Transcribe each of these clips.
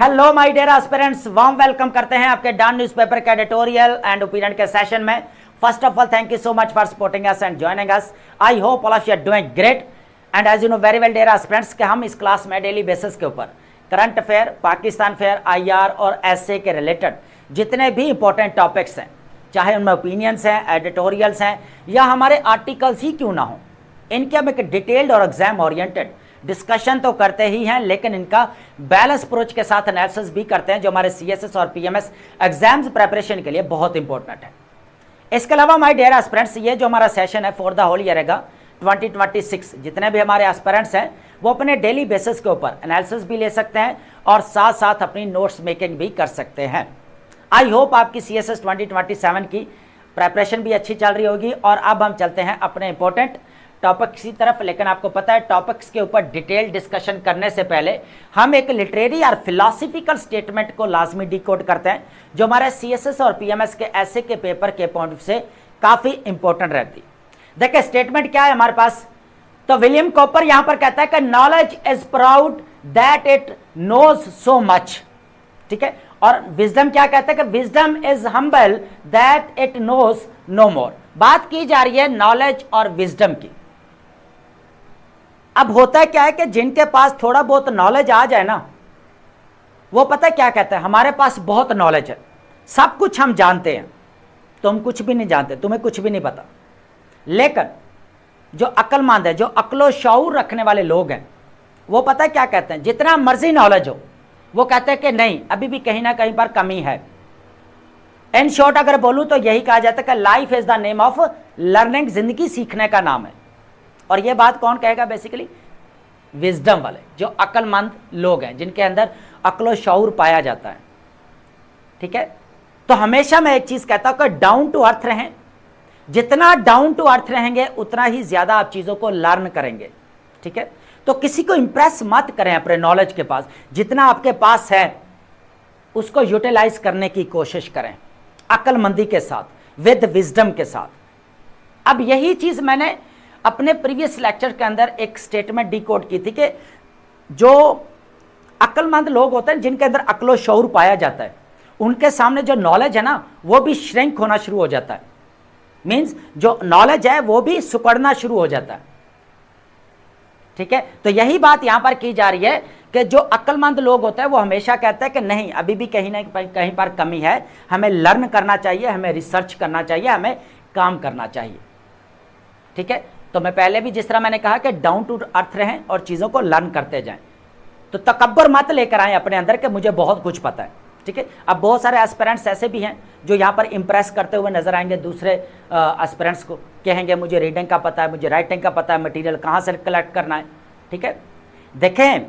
Hello my dear aspirants, warm welcome करते हैं आपके डॉन न्यूज़पेपर के एडिटोरियल एंड ओपिनियन के सेशन में। First of all thank you so much for supporting us and joining us. I hope all of you are doing great and as you know very well dear aspirants कि हम इस class में daily basis के ऊपर current affair, Pakistan fair, IR और SA के related जितने भी इंपॉर्टेंट टॉपिक्स हैं, चाहे उनमें ओपिनियंस हैं, एडिटोरियल्स हैं या हमारे आर्टिकल्स ही क्यों ना हो, इनके हम एक डिटेल्ड और एग्जाम ओरिएंटेड डिस्कशन तो करते ही हैं, लेकिन इनका बैलेंस अप्रोच के साथ एनालिसिस भी करते हैं, जो हमारे सीएसएस और पीएमएस एग्जाम्स प्रिपरेशन के लिए बहुत इंपॉर्टेंट है। इसके अलावा माय डियर एस्पिरेंट्स, ये जो हमारा सेशन है फॉर द होल ईयर रहेगा 2026, जितने भी हमारे एस्पिरेंट्स हैं वो अपने डेली बेसिस के ऊपर एनालिसिस भी ले सकते हैं और साथ साथ अपनी नोट्स मेकिंग भी कर सकते हैं। आई होप आपकी सीएसएस 2027 की प्रिपरेशन भी अच्छी चल रही होगी। और अब हम चलते हैं अपने इंपॉर्टेंट टॉपिक्स की तरफ, लेकिन आपको पता है टॉपिक्स के ऊपर डिटेल डिस्कशन करने से पहले हम एक लिटरेरी और फिलॉसफिकल स्टेटमेंट को लाजमी डिकोड करते हैं, जो हमारे सीएसएस और पीएमएस के ऐसे के पेपर के पॉइंट से काफ़ी इंपॉर्टेंट रहती। देखिए स्टेटमेंट क्या है हमारे पास। तो विलियम कॉपर यहां पर कहता है कि knowledge is proud that it knows so much, ठीक है। और विजडम क्या कहता है कि wisdom is humble that it knows no more. बात की जा रही है नॉलेज और विजडम की। अब होता क्या है कि जिनके पास थोड़ा बहुत नॉलेज आ जाए ना, वो पता है क्या कहते हैं, हमारे पास बहुत नॉलेज है, सब कुछ हम जानते हैं, तुम कुछ भी नहीं जानते, तुम्हें कुछ भी नहीं पता। लेकिन जो अक्लमंद है, जो अक्लो शऊर रखने वाले लोग हैं, वो पता है क्या कहते हैं, जितना मर्जी नॉलेज हो वो कहते हैं कि नहीं, अभी भी कहीं ना कहीं पर कमी है। इन शॉर्ट अगर बोलूं तो यही कहा जाता है कि life is the name of learning, जिंदगी सीखने का नाम है। और ये बात कौन कहेगा? बेसिकली विजडम वाले, जो अक्लमंद लोग हैं, जिनके अंदर अक्लो शऊर पाया जाता है, ठीक है। तो हमेशा मैं एक चीज कहता हूं कि डाउन टू अर्थ रहें। जितना डाउन टू अर्थ रहेंगे उतना ही ज्यादा आप चीजों को लर्न करेंगे, ठीक है। तो किसी को इंप्रेस मत करें अपने नॉलेज के पास, जितना आपके पास है उसको यूटिलाइज करने की कोशिश करें अक्लमंदी के साथ, विद विजडम के साथ। अब यही चीज मैंने अपने प्रीवियस लेक्चर के अंदर एक स्टेटमेंट डिकोड की थी कि जो अक्लमंद लोग होते हैं, जिनके अंदर अक्लो शऊर पाया जाता है, उनके सामने जो नॉलेज है ना, वो भी श्रिंक होना शुरू हो जाता है। मींस जो नॉलेज है वो भी सुकड़ना शुरू हो जाता है, ठीक है। तो यही बात यहां पर की जा रही है कि जो अक्लमंद लोग होते हैं वो हमेशा कहते हैं कि नहीं, अभी भी कहीं ना कहीं पर कमी है, हमें लर्न करना चाहिए, हमें रिसर्च करना चाहिए, हमें काम करना चाहिए, ठीक है। तो मैं पहले भी जिस तरह मैंने कहा कि डाउन टू अर्थ रहें और चीज़ों को लर्न करते जाएं। तो तकब्बर मत लेकर आए अपने अंदर कि मुझे बहुत कुछ पता है, ठीक है। अब बहुत सारे एस्पिरेंट्स ऐसे भी हैं जो यहाँ पर इंप्रेस करते हुए नजर आएंगे दूसरे एस्पिरेंट्स को, कहेंगे मुझे रीडिंग का पता है, मुझे राइटिंग का पता है, मटेरियल कहाँ से कलेक्ट करना है, ठीक है। देखें,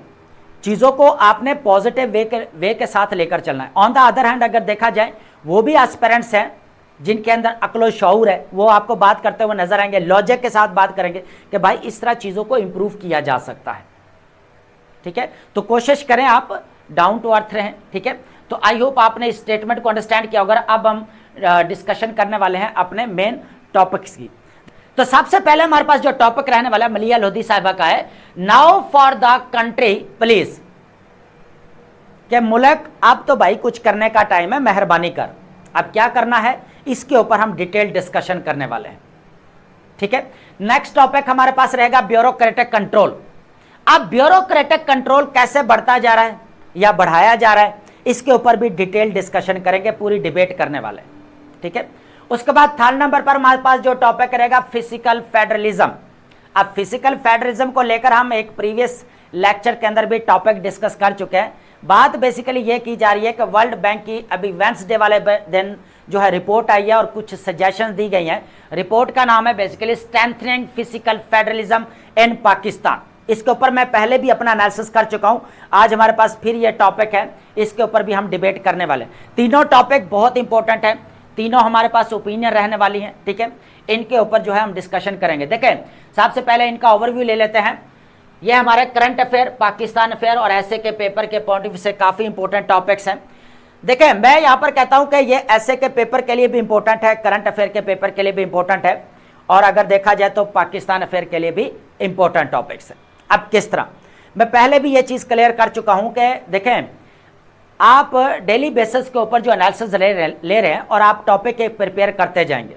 चीज़ों को आपने पॉजिटिव वे के साथ लेकर चलना है। ऑन द अदर हैंड अगर देखा जाए, वो भी एस्पिरेंट्स हैं जिनके अंदर अक्लो शऊर है, वो आपको बात करते हुए नजर आएंगे, लॉजिक के साथ बात करेंगे कि भाई इस तरह चीज़ों को इंप्रूव किया जा सकता है, ठीक है। तो कोशिश करें आप डाउन टू अर्थ रहें, ठीक है। तो आई होप आपने इस स्टेटमेंट को अंडरस्टैंड किया होगा। अब हम डिस्कशन करने वाले हैं अपने मेन टॉपिक्स की। तो सबसे पहले हमारे पास जो टॉपिक रहने वाला है मलिया लोधी साहिबा का है, now for the country please, कि मुल्क अब तो भाई कुछ करने का टाइम है, मेहरबानी कर। अब क्या करना है इसके ऊपर हम डिटेल डिस्कशन करने वाले हैं, ठीक है। नेक्स्ट टॉपिक हमारे पास रहेगा ब्यूरोक्रेटिक कंट्रोल। अब ब्यूरोक्रेटिक कंट्रोल कैसे बढ़ता जा रहा है या बढ़ाया जा रहा है, इसके ऊपर भी डिटेल डिस्कशन करेंगे, पूरी डिबेट करने वाले, ठीक है। उसके बाद थर्ड नंबर पर हमारे पास जो टॉपिक रहेगा फिजिकल फेडरलिज्म। अब फिजिकल फेडरलिज्म को लेकर हम एक प्रीवियस लेक्चर के अंदर भी टॉपिक डिस्कस कर चुके हैं। बात बेसिकली ये की जा रही है कि वर्ल्ड बैंक की अभी वेंसडे वाले दिन जो है रिपोर्ट आई है और कुछ सजेशंस दी गई हैं। रिपोर्ट का नाम है बेसिकली स्ट्रेंथनिंग फिजिकल फेडरलिज्म इन पाकिस्तान। इसके ऊपर मैं पहले भी अपना एनालिसिस कर चुका हूं, आज हमारे पास फिर ये टॉपिक है, इसके ऊपर भी हम डिबेट करने वाले हैं। तीनों टॉपिक बहुत इंपॉर्टेंट है, तीनों हमारे पास ओपिनियन रहने वाली हैं, ठीक है। इनके ऊपर जो है हम डिस्कशन करेंगे। देखें, सबसे पहले इनका ओवरव्यू ले लेते हैं। ये हमारे करंट अफेयर, पाकिस्तान अफेयर और ऐसे के पेपर के पॉइंट ऑफ व्यू से काफ़ी इंपॉर्टेंट टॉपिक्स हैं। देखें, मैं यहाँ पर कहता हूँ कि ये ऐसे के पेपर के लिए भी इंपॉर्टेंट है, करंट अफेयर के पेपर के लिए भी इंपॉर्टेंट है, और अगर देखा जाए तो पाकिस्तान अफेयर के लिए भी इंपॉर्टेंट टॉपिक्स है। अब किस तरह, मैं पहले भी ये चीज़ क्लियर कर चुका हूँ कि देखें, आप डेली बेसिस के ऊपर जो एनालिसिस ले रहे हैं और आप टॉपिक एक प्रिपेयर करते जाएंगे,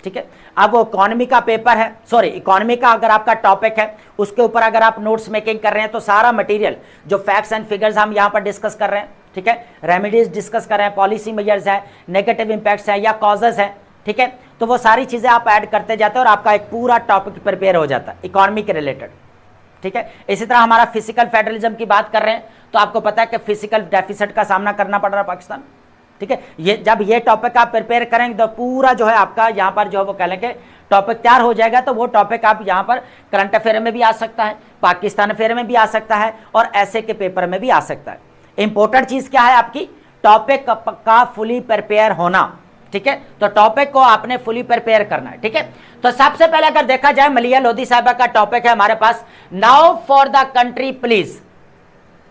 ठीक है। अब वो इकोनॉमी का पेपर है, सॉरी इकोनॉमी का अगर आपका टॉपिक है, उसके ऊपर अगर आप नोट्स मेकिंग कर रहे हैं तो सारा मटेरियल जो फैक्ट्स एंड फिगर्स हम यहाँ पर डिस्कस कर रहे हैं, ठीक है, रेमेडीज डिस्कस कर रहे हैं, पॉलिसी मेजर्स है, नेगेटिव इंपैक्ट्स है या कॉजेज है, ठीक है, तो वो सारी चीजें आप ऐड करते जाते हैं और आपका एक पूरा टॉपिक प्रिपेयर हो जाता है इकोनॉमी के रिलेटेड, ठीक है। इसी तरह हमारा फिजिकल फेडरलिज्म की बात कर रहे हैं तो आपको पता है कि फिजिकल डेफिसिट का सामना करना पड़ रहा है पाकिस्तान, ठीक है। ये जब ये टॉपिक आप प्रिपेयर करेंगे तो पूरा जो है आपका यहाँ पर जो है वो कह लेंगे टॉपिक तैयार हो जाएगा, तो वो टॉपिक आप यहाँ पर करंट अफेयर में भी आ सकता है, पाकिस्तान अफेयर में भी आ सकता है और ऐसे के पेपर में भी आ सकता है। इंपॉर्टेंट चीज क्या है आपकी, टॉपिक का फुली प्रिपेयर होना, ठीक है। तो टॉपिक को आपने फुली प्रिपेयर करना है, ठीक है। तो सबसे पहले अगर देखा जाए मलिया लोधी साहबा का टॉपिक है हमारे पास, now for the country please.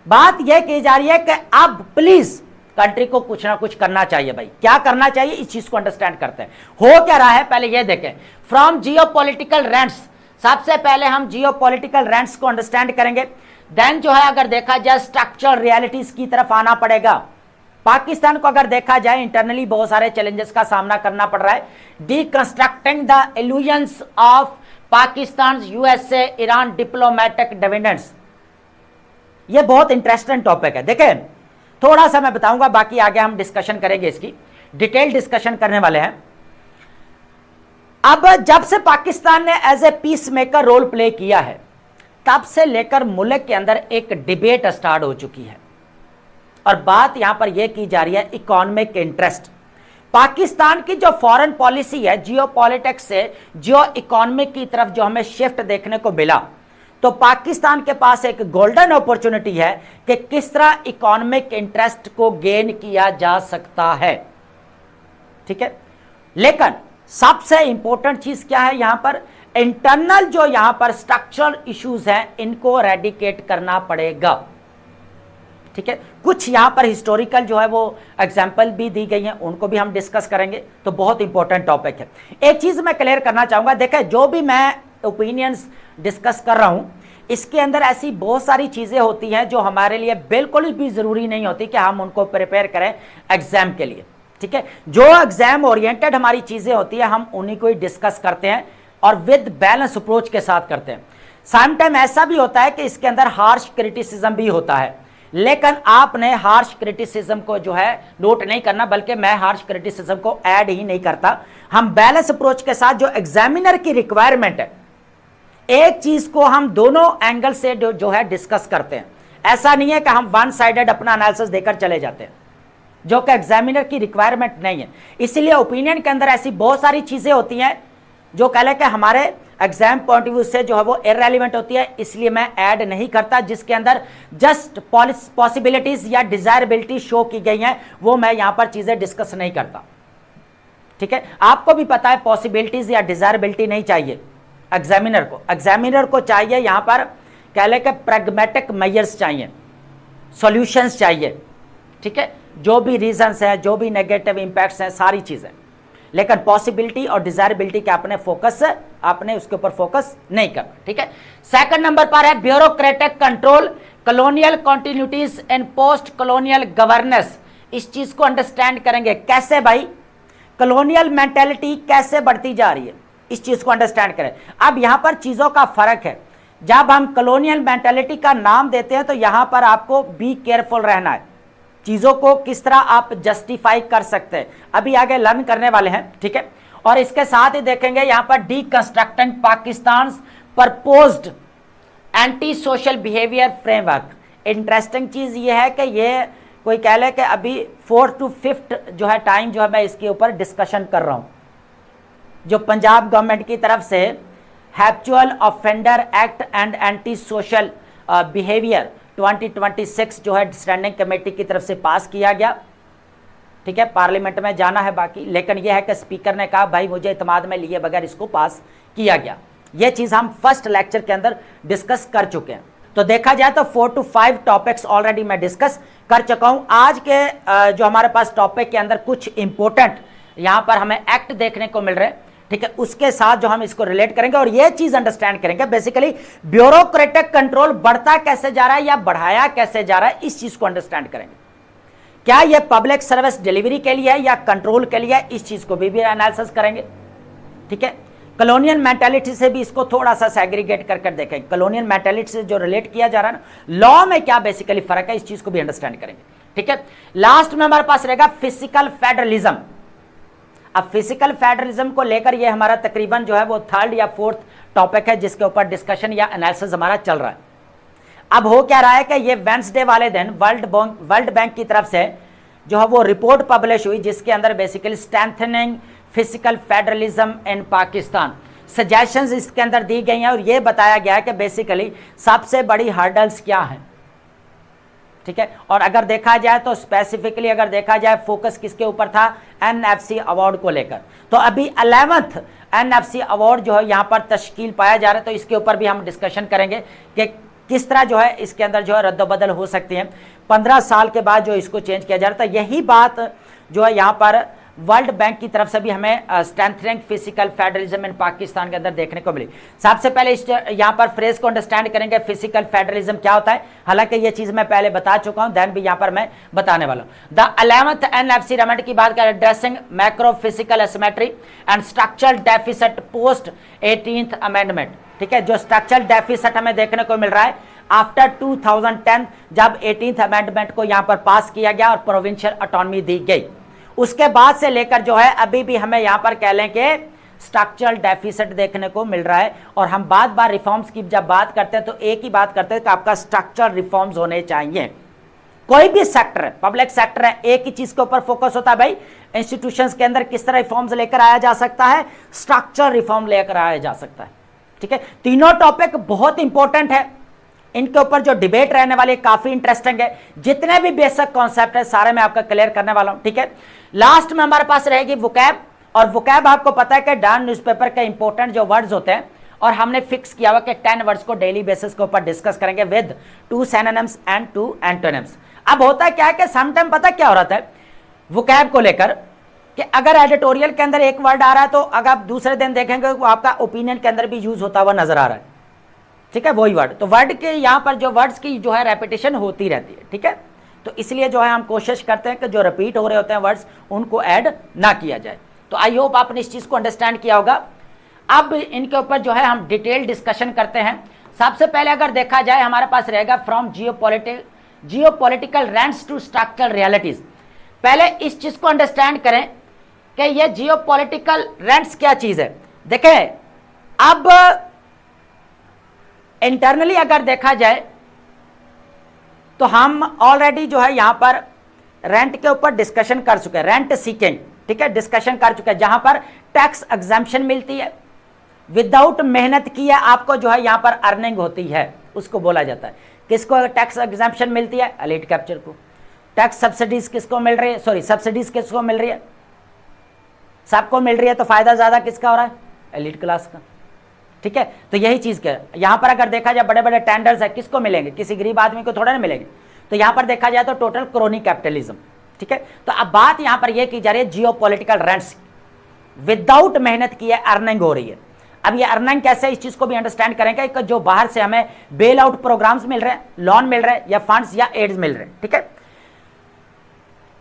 बात यह की जा रही है कि अब प्लीज कंट्री को कुछ ना कुछ करना चाहिए। भाई क्या करना चाहिए, इस चीज को अंडरस्टैंड करते हैं। हो क्या रहा है पहले यह देखें, फ्रॉम जियोपॉलिटिकल रेंट्स, सबसे पहले हम जियोपॉलिटिकल रेंट्स को अंडरस्टैंड करेंगे, देन जो है अगर देखा जाए स्ट्रक्चरल रियलिटीज की तरफ आना पड़ेगा। पाकिस्तान को अगर देखा जाए इंटरनली बहुत सारे चैलेंजेस का सामना करना पड़ रहा है, deconstructing the illusions of Pakistan USA Iran diplomatic dividends. ये बहुत इंटरेस्टिंग टॉपिक है, देखें थोड़ा सा मैं बताऊंगा, बाकी आगे हम डिस्कशन करेंगे, इसकी डिटेल डिस्कशन करने वाले हैं। अब जब से पाकिस्तान ने as a peace maker role play किया है तब से लेकर मुल्क के अंदर एक डिबेट स्टार्ट हो चुकी है और बात यहां पर यह की जा रही है इकोनॉमिक इंटरेस्ट। पाकिस्तान की जो फॉरेन पॉलिसी है जियोपॉलिटिक्स से जियो इकोनॉमिक की तरफ जो हमें शिफ्ट देखने को मिला, तो पाकिस्तान के पास एक गोल्डन अपॉर्चुनिटी है कि किस तरह इकोनॉमिक इंटरेस्ट को गेन किया जा सकता है, ठीक है। लेकिन सबसे इंपॉर्टेंट चीज क्या है, यहां पर इंटरनल जो यहां पर स्ट्रक्चरल इश्यूज हैं इनको रेडिकेट करना पड़ेगा, ठीक है। कुछ यहां पर हिस्टोरिकल जो है वो एग्जांपल भी दी गई हैं, उनको भी हम डिस्कस करेंगे, तो बहुत इंपॉर्टेंट टॉपिक है। एक चीज मैं क्लियर करना चाहूंगा, देखें जो भी मैं ओपिनियंस डिस्कस कर रहा हूं इसके अंदर ऐसी बहुत सारी चीजें होती हैं जो हमारे लिए बिल्कुल भी जरूरी नहीं होती कि हम उनको प्रिपेयर करें एग्जाम के लिए, ठीक है। जो एग्जाम ओरिएंटेड हमारी चीजें होती है हम उन्हीं को ही डिस्कस करते हैं और विद बैलेंस अप्रोच के साथ करते हैं। सम टाइम ऐसा भी होता है कि इसके अंदर हार्श क्रिटिसिज्म भी होता है, लेकिन आपने हार्श क्रिटिसिज्म को जो है नोट नहीं करना, बल्कि मैं हार्श क्रिटिसिज्म को ऐड ही नहीं करता। हम बैलेंस अप्रोच के साथ जो एग्जामिनर की रिक्वायरमेंट है एक चीज को हम दोनों एंगल से जो है डिस्कस करते हैं। ऐसा नहीं है कि हम वन साइडेड अपना एनालिसिस देकर चले जाते हैं, जो कि एग्जामिनर की रिक्वायरमेंट नहीं है। इसीलिए ओपिनियन के अंदर ऐसी बहुत सारी चीजें होती हैं जो कह लें कि हमारे एग्जाम पॉइंट ऑफ व्यू से जो है वो इररेलेवेंट होती है, इसलिए मैं ऐड नहीं करता। जिसके अंदर जस्ट पॉसिबिलिटीज या डिजायरेबिलिटी शो की गई हैं वो मैं यहां पर चीजें डिस्कस नहीं करता, ठीक है। आपको भी पता है पॉसिबिलिटीज या डिजायरेबिलिटी नहीं चाहिए एग्जामिनर को चाहिए यहां पर कह लें कि प्रैग्मेटिक मेजर्स चाहिए, सॉल्यूशंस चाहिए, ठीक है। जो भी रीजंस हैं, जो भी नेगेटिव इंपैक्ट्स हैं, सारी चीजें, लेकिन पॉसिबिलिटी और डिजायरेबिलिटी के आपने उसके ऊपर फोकस नहीं करना, ठीक है। सेकंड नंबर पर है bureaucratic control colonial continuities and post colonial governance. इस चीज को अंडरस्टैंड करेंगे कैसे, भाई कॉलोनियल मेंटेलिटी कैसे बढ़ती जा रही है, इस चीज को अंडरस्टैंड करें। अब यहां पर चीजों का फर्क है, जब हम कॉलोनियल मेंटेलिटी का नाम देते हैं तो यहां पर आपको बी केयरफुल रहना है, चीजों को किस तरह आप जस्टिफाई कर सकते हैं, अभी आगे लर्न करने वाले हैं, ठीक है। और इसके साथ ही देखेंगे यहां पर deconstructing Pakistan proposed anti social behaviour framework. Interesting चीज ये है कि ये कोई कह ले कि अभी 4th to 5th जो है टाइम जो है मैं इसके ऊपर डिस्कशन कर रहा हूं। जो पंजाब गवर्नमेंट की तरफ से habitual offender act and anti social behaviour 2026 जो है स्टैंडिंग कमेटी की तरफ से पास किया गया, ठीक है। पार्लियामेंट में जाना है बाकी, लेकिन यह है कि स्पीकर ने कहा भाई मुझे इत्मीनान में लिए बगैर इसको पास किया गया। यह चीज हम फर्स्ट लेक्चर के अंदर डिस्कस कर चुके हैं। तो देखा जाए तो 4 to 5 टॉपिक्स ऑलरेडी मैं डिस्कस कर चुका हूं। आज के जो हमारे पास टॉपिक के अंदर कुछ इंपॉर्टेंट यहां पर हमें एक्ट देखने को मिल रहे हैं, ठीक है, उसके साथ जो हम इसको रिलेट करेंगे और ये चीज अंडरस्टैंड करेंगे बेसिकली ब्यूरोक्रेटिक कंट्रोल बढ़ता कैसे जा रहा है या बढ़ाया कैसे जा रहा है, इस चीज को अंडरस्टैंड करेंगे। क्या ये पब्लिक सर्विस डिलीवरी के लिए है या कंट्रोल के लिए है, इस चीज को भी एनालिसिस करेंगे। ठीक है, कॉलोनियल मेंटालिटी से भी इसको थोड़ा सा सेग्रीगेट कर देखेंगे। कॉलोनियल मेंटालिटी से जो रिलेट किया जा रहा है ना, लॉ में क्या बेसिकली फर्क है, इस चीज को भी अंडरस्टैंड करेंगे। ठीक है, लास्ट में हमारे पास रहेगा फिजिकल फेडरलिज्म। अब फिजिकल फेडरलिज्म को लेकर ये हमारा तकरीबन जो है वो थर्ड या फोर्थ टॉपिक है जिसके ऊपर डिस्कशन या एनालिसिस हमारा चल रहा है। अब हो क्या रहा है कि ये वेंसडे वाले दिन वर्ल्ड बैंक की तरफ से जो है वो रिपोर्ट पब्लिश हुई जिसके अंदर बेसिकली स्ट्रेंथनिंग फिजिकल फेडरलिज्म इन पाकिस्तान सजेशंस इसके अंदर दी गई हैं और ये बताया गया है कि बेसिकली सबसे बड़ी हर्डल्स क्या हैं। ठीक है, और अगर देखा जाए तो स्पेसिफिकली अगर देखा जाए फोकस किसके ऊपर था, एनएफसी अवार्ड को लेकर। तो अभी 11th एनएफसी अवार्ड जो है यहाँ पर तश्कील पाया जा रहा है, तो इसके ऊपर भी हम डिस्कशन करेंगे कि किस तरह जो है इसके अंदर जो है रद्दबदल हो सकती है 15 साल के बाद जो इसको चेंज किया जा रहा था। यही बात जो है यहाँ पर वर्ल्ड बैंक की तरफ से भी हमें स्ट्रेंथनिंग फिजिकल फेडरलिज्म इन पाकिस्तान के अंदर देखने को मिली। सबसे पहले इस यहाँ पर फ्रेज को अंडरस्टैंड करेंगे, फिजिकल फेडरलिज्म क्या होता है। हालांकि ये चीज मैं पहले बता चुका हूं, देन भी यहाँ पर मैं बताने वाला हूं। द 11th एनएफसी रिपोर्ट की बात करें, addressing macro physical asymmetry and structural deficit post 18th amendment. ठीक है, जो स्ट्रक्चरल डेफिसिट हमें देखने को मिल रहा है आफ्टर 2010 जब 18th अमेंडमेंट को यहाँ पर पास किया गया और प्रोविंशियल ऑटोनॉमी दी गई, उसके बाद से लेकर जो है अभी भी हमें यहां पर कह लें कि स्ट्रक्चरल डेफिसिट देखने को मिल रहा है। और हम बार बार रिफॉर्म्स की जब बात करते हैं तो एक ही बात करते हैं कि आपका स्ट्रक्चरल रिफॉर्म्स होने चाहिए। कोई भी सेक्टर है, पब्लिक सेक्टर है, एक ही चीज के ऊपर फोकस होता है भाई, इंस्टीट्यूशंस के अंदर किस तरह रिफॉर्म्स लेकर आया जा सकता है, स्ट्रक्चरल रिफॉर्म लेकर आया जा सकता है। ठीक है, तीनों टॉपिक बहुत इंपॉर्टेंट है, इनके ऊपर जो डिबेट रहने वाली है काफी इंटरेस्टिंग है। जितने भी बेसिक कॉन्सेप्ट है सारे मैं आपका क्लियर करने वाला हूं। ठीक है, लास्ट में हमारे पास रहेगी वोकैब, और वोकैब आपको पता है कि डॉन न्यूज़पेपर के इंपॉर्टेंट जो वर्ड्स होते हैं, और हमने फिक्स किया हुआ कि 10 वर्ड्स को डेली बेसिस के ऊपर डिस्कस करेंगे विद 2 सिनोनिम्स एंड 2 एंटोनिम्स। अब होता क्या है कि समटाइम पता क्या हो रहा था वोकैब को लेकर कि अगर एडिटोरियल के अंदर एक वर्ड आ रहा है तो अगर आप दूसरे दिन देखेंगे वो आपका ओपिनियन के अंदर भी यूज होता हुआ नजर आ रहा है। ठीक है, वही वर्ड, तो वर्ड के यहाँ पर जो वर्ड्स की जो है रेपिटेशन होती रहती है। ठीक है, तो इसलिए जो है हम कोशिश करते हैं कि जो रिपीट हो रहे होते हैं वर्ड्स उनको ऐड ना किया जाए। तो आई होप आपने इस चीज को अंडरस्टैंड किया होगा। अब इनके ऊपर जो है हम डिटेल डिस्कशन करते हैं। सबसे पहले अगर देखा जाए हमारे पास रहेगा from geopolitical rents to structural realities. पहले इस चीज को अंडरस्टैंड करें कि ये जियोपॉलिटिकल रेंट्स क्या चीज है। देखें, अब इंटरनली अगर देखा जाए तो हम ऑलरेडी जो है यहां पर रेंट के ऊपर डिस्कशन कर चुके हैं, रेंट सीकिंग। ठीक है, डिस्कशन कर चुके हैं, जहां पर टैक्स एग्जम्पशन मिलती है, विदाउट मेहनत किए आपको जो है यहां पर अर्निंग होती है, उसको बोला जाता है। किसको टैक्स एग्जम्पशन मिलती है? एलीट कैप्चर को। टैक्स सब्सिडीज किसको मिल रही है? सॉरी, सब्सिडीज किसको मिल रही है? सबको मिल रही है, तो फायदा ज्यादा किसका हो रहा है? एलीट क्लास का। ठीक है, तो यही चीज क्या है यहां पर अगर देखा जाए बड़े बड़े टेंडर्स है, किसको मिलेंगे? किसी गरीब आदमी को थोड़ा नहीं मिलेंगे। तो यहां पर देखा जाए तो टोटल क्रोनी कैपिटलिज्म। ठीक है, तो अब बात यहां पर यह की जा रही है जियोपॉलिटिकल रेंट्स, विदाउट मेहनत किए अर्निंग हो रही है। अब ये अर्निंग कैसे, इस चीज को भी अंडरस्टैंड करेंगे कि जो बाहर से हमें बेल आउट प्रोग्राम्स मिल रहे हैं, लोन मिल रहे हैं, या फंड्स या एड्स मिल रहे हैं। ठीक है,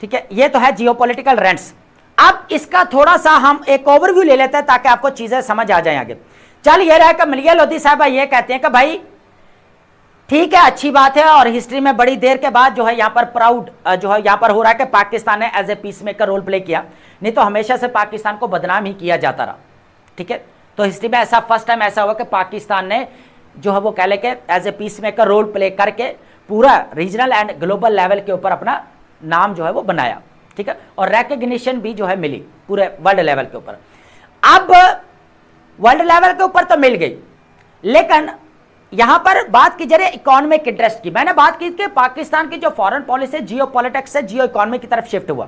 ठीक है, ये तो है जियोपॉलिटिकल रेंट्स। अब इसका थोड़ा सा हम एक ओवरव्यू ले लेते हैं ताकि आपको चीजें समझ आ जाए आगे। चल ये रहा कि मलिया लोधी साहब ये कहते हैं कि भाई ठीक है, अच्छी बात है, और हिस्ट्री में बड़ी देर के बाद जो है यहाँ पर प्राउड जो है यहाँ पर हो रहा है कि पाकिस्तान ने as a peace maker role play किया, नहीं तो हमेशा से पाकिस्तान को बदनाम ही किया जाता रहा। ठीक है, तो हिस्ट्री में ऐसा फर्स्ट टाइम ऐसा हुआ कि पाकिस्तान ने जो है वो कह ले के as a peace maker role play करके पूरा रीजनल एंड ग्लोबल लेवल के ऊपर अपना नाम जो है वो बनाया। ठीक है, और रिकग्निशन भी जो है मिली पूरे वर्ल्ड लेवल के ऊपर। अब वर्ल्ड लेवल के ऊपर तो मिल गई, लेकिन यहां पर बात की जा रही है इकोनॉमिक इंटरेस्ट की। मैंने बात की कि पाकिस्तान की जो फॉरेन पॉलिसी जियो पॉलिटिक्स से जियो इकोनॉमी की तरफ शिफ्ट हुआ।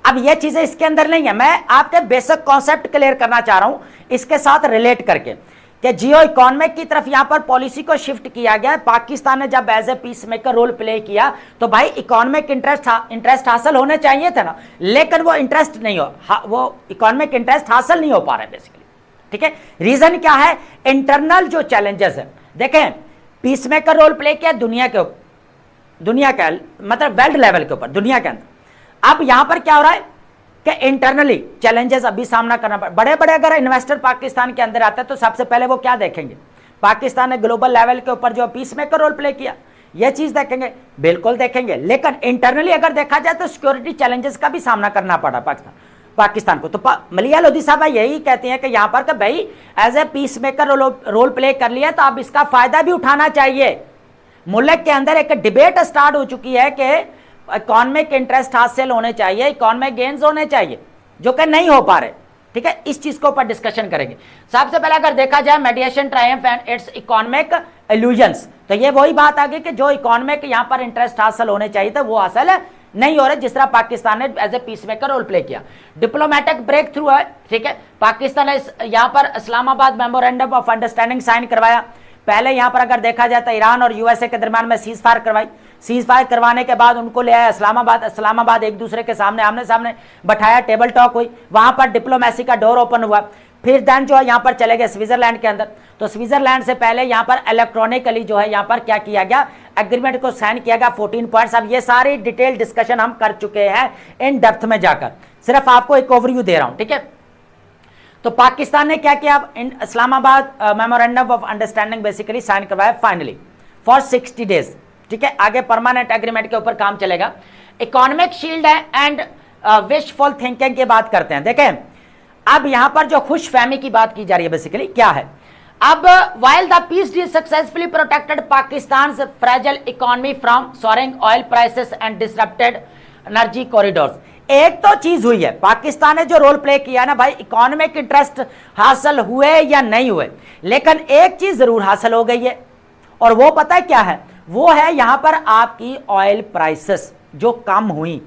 अब ये चीजें इसके अंदर नहीं है, मैं आपके बेसिक कॉन्सेप्ट क्लियर करना चाह रहा हूं इसके साथ रिलेट करके कि जियो इकोनॉमिक की तरफ यहां पर पॉलिसी को शिफ्ट किया गया। पाकिस्तान ने जब as a peace maker role play किया तो भाई इकोनॉमिक इंटरेस्ट हासिल होने चाहिए थे ना, लेकिन वो इंटरेस्ट नहीं वो इकोनॉमिक इंटरेस्ट हासिल नहीं हो पा रहे बेसिकली। ठीक है, रीजन क्या है? इंटरनल जो चैलेंजेस है। देखें, पीस मेकर रोल प्ले किया दुनिया का मतलब वर्ल्ड लेवल के ऊपर, दुनिया के अंदर। अब यहां पर क्या हो रहा है कि इंटरनली चैलेंजेस अभी सामना करना पड़, बड़े बड़े अगर इन्वेस्टर पाकिस्तान के अंदर आते हैं तो सबसे पहले वो क्या देखेंगे, पाकिस्तान ने ग्लोबल लेवल के ऊपर जो पीस मेकर रोल प्ले किया, ये चीज देखेंगे, बिल्कुल देखेंगे। लेकिन इंटरनली अगर देखा जाए तो सिक्योरिटी चैलेंजेस का भी सामना करना पड़ा पाकिस्तान को। तो मलिया लोधी साहब यही कहते हैं कि यहाँ पर कि भाई as a peace maker role play कर लिया तो अब इसका फायदा भी उठाना चाहिए। मुल्क के अंदर एक डिबेट स्टार्ट हो चुकी है कि इकोनॉमिक इंटरेस्ट हासिल होने चाहिए, इकोनॉमिक गेन्स होने चाहिए, जो कि नहीं हो पा रहे। ठीक है, इस चीज के ऊपर डिस्कशन करेंगे। सबसे पहले अगर देखा जाए mediation Triumph and it's economic illusions, तो ये वही बात आ गई कि जो इकोनॉमिक यहाँ पर इंटरेस्ट हासिल होने चाहिए था वो हासिल नहीं हो रहे, जिस तरह पाकिस्तान ने as a peace maker role play किया। डिप्लोमेटिक ब्रेक थ्रू है, ठीक है, पाकिस्तान ने यहाँ पर Islamabad memorandum of understanding sign करवाया। पहले यहाँ पर अगर देखा जाए तो ईरान और यूएसए के दरमियान में सीज फायर करवाई, सीज फायर करवाने के बाद उनको ले आया इस्लामाबाद एक दूसरे के सामने आमने सामने बैठाया, टेबल टॉक हुई, वहां पर डिप्लोमेसी का डोर ओपन हुआ। फिर देन जो है यहाँ पर चले गए स्विट्जरलैंड के अंदर, तो स्विट्जरलैंड से पहले यहाँ पर इलेक्ट्रॉनिकली जो है यहाँ पर क्या किया गया, एग्रीमेंट को साइन किया गया 14 पॉइंट्स। अब ये सारी डिटेल डिस्कशन हम कर चुके हैं इन डेप्थ में जाकर, सिर्फ आपको एक ओवरव्यू दे रहा हूं। ठीक है, तो पाकिस्तान ने क्या किया, Islamabad memorandum of understanding basically sign करवाया फाइनली फॉर 60 डेज। ठीक है, आगे परमानेंट एग्रीमेंट के ऊपर काम चलेगा। इकोनॉमिक शील्ड है एंड विशफुल थिंकिंग की बात करते हैं। देखें अब यहां पर जो खुशफहमी की बात की जा रही है बेसिकली क्या है, अब while the peace deal successfully protected Pakistan's fragile economy from soaring oil prices and disrupted energy corridors, एक तो चीज हुई है, पाकिस्तान ने जो रोल प्ले किया ना भाई, इकोनॉमिक इंटरेस्ट हासिल हुए या नहीं हुए, लेकिन एक चीज जरूर हासिल हो गई है, और वो पता है क्या है, वो है यहां पर आपकी ऑयल प्राइसेस जो कम हुई।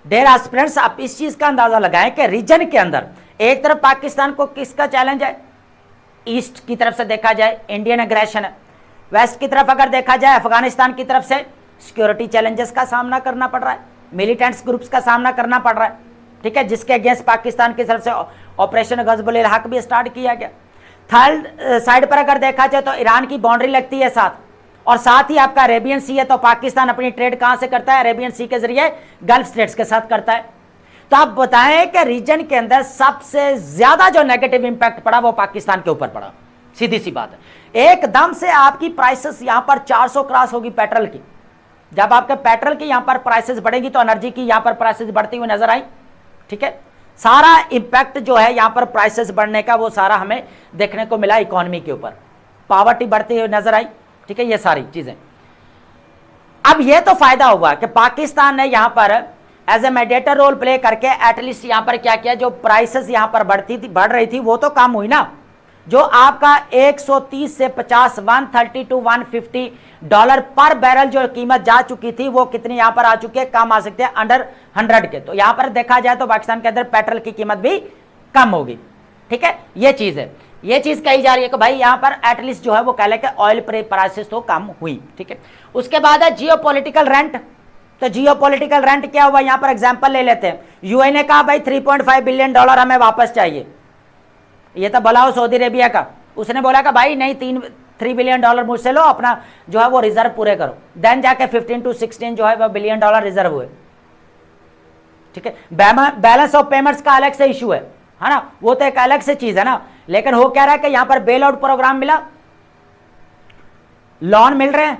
डेयर एस्पिरेंट्स, आप इस चीज का अंदाजा लगाएं कि रीजन के अंदर एक तरफ पाकिस्तान को किसका चैलेंज है, ईस्ट की तरफ से देखा जाए इंडियन एग्रेशन है, वेस्ट की तरफ अगर देखा जाए अफगानिस्तान की तरफ से सिक्योरिटी चैलेंजेस का सामना करना पड़ रहा है, मिलिटेंट्स ग्रुप्स का सामना करना पड़ रहा है। ठीक है, जिसके अगेंस्ट पाकिस्तान की तरफ से ऑपरेशन गज़बुल इल्हाक भी स्टार्ट किया गया। थर्ड साइड पर अगर देखा जाए तो ईरान की बाउंड्री लगती है साथ, और साथ ही आपका अरेबियन सी है, तो पाकिस्तान अपनी ट्रेड कहां से करता है, अरेबियन सी के जरिए गल्फ स्टेट्स के साथ करता है। तो आप बताएं कि रीजन के अंदर सबसे ज्यादा जो नेगेटिव इंपैक्ट पड़ा वो पाकिस्तान के ऊपर पड़ा, सीधी सी बात है। एकदम से आपकी प्राइसेस यहां पर 400 क्रॉस होगी पेट्रोल की, जब आपके पेट्रोल की यहां पर प्राइसेस बढ़ेगी तो एनर्जी की यहां पर प्राइसेस बढ़ती हुई नजर आई। ठीक है, सारा इंपैक्ट जो है यहां पर प्राइसेस बढ़ने का वो सारा हमें देखने को मिला इकोनॉमी के ऊपर, पॉवर्टी बढ़ती हुई नजर आई। ठीक है, ये सारी चीजें। अब ये तो फायदा हुआ कि पाकिस्तान ने यहां पर as a mediator role play करके एटलीस्ट यहां पर क्या किया, जो प्राइसेस यहां पर बढ़ रही थी वो तो कम हुई ना। जो आपका 130 से 50 130 टू 150 डॉलर पर बैरल जो कीमत जा चुकी थी वो कितनी यहां पर आ चुकी है, कम आ सकती है अंडर 100 के। तो यहां पर देखा जाए तो पाकिस्तान के अंदर पेट्रोल की कीमत भी कम होगी। ठीक है, ये चीज है, ये चीज कही जा रही है कि भाई यहां पर एटलीस्ट जो है वो कह ले कि ऑयल प्राइसेस तो कम हुई। ठीक है, उसके बाद है जियोपॉलिटिकल रेंट। तो जियोपॉलिटिकल रेंट क्या हुआ, यहां पर एग्जांपल ले लेते हैं। यूएई ने कहा भाई 3.5 बिलियन डॉलर हमें वापस चाहिए, ये तो भला हो सऊदी अरेबिया का, उसने बोला कि भाई नहीं 3 बिलियन डॉलर मुझसे लो, अपना जो है वो रिजर्व पूरे करो। देन जाके 15 to 16 जो है वो बिलियन डॉलर रिजर्व हुए। ठीक है, बैलेंस ऑफ पेमेंट्स का अलग से इशू है ना, वो तो एक अलग से चीज है ना। लेकिन हो क्या रहा है कि यहां पर बेल आउट प्रोग्राम मिला, लोन मिल रहे हैं,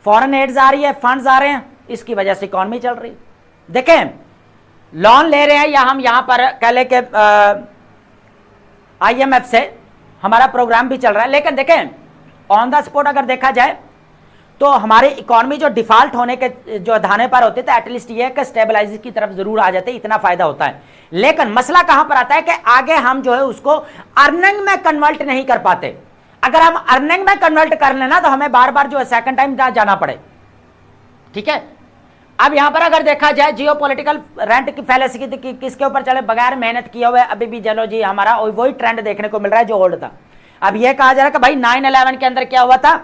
फॉरेन एड्स आ रही है, फंड्स आ रहे हैं, इसकी वजह से इकॉनमी चल रही है। देखें लोन ले रहे हैं या हम यहां पर कह ले के IMF से हमारा प्रोग्राम भी चल रहा है, लेकिन देखें ऑन द स्पॉट अगर देखा जाए तो हमारी इकोनॉमी जो डिफॉल्ट होने के जो धाने पर होते थे एटलीस्ट ये है कि स्टेबलाइजेशन की तरफ जरूर आ जाते, इतना फायदा होता है। लेकिन मसला कहां पर आता है कि आगे हम जो है उसको अर्निंग में कन्वर्ट नहीं कर पाते। अगर हम अर्निंग में कन्वर्ट कर लेना तो हमें बार बार जो है सेकंड टाइम जाना पड़े। ठीक है, अब यहां पर अगर देखा जाए जियोपॉलिटिकल रेंट की फैलेसी की किसके ऊपर चले, बगैर मेहनत किए हुए अभी भी चलो जी हमारा वही ट्रेंड देखने को मिल रहा है जो ओल्ड था। अब यह कहा जा रहा है कि भाई 9/11 के अंदर क्या हुआ था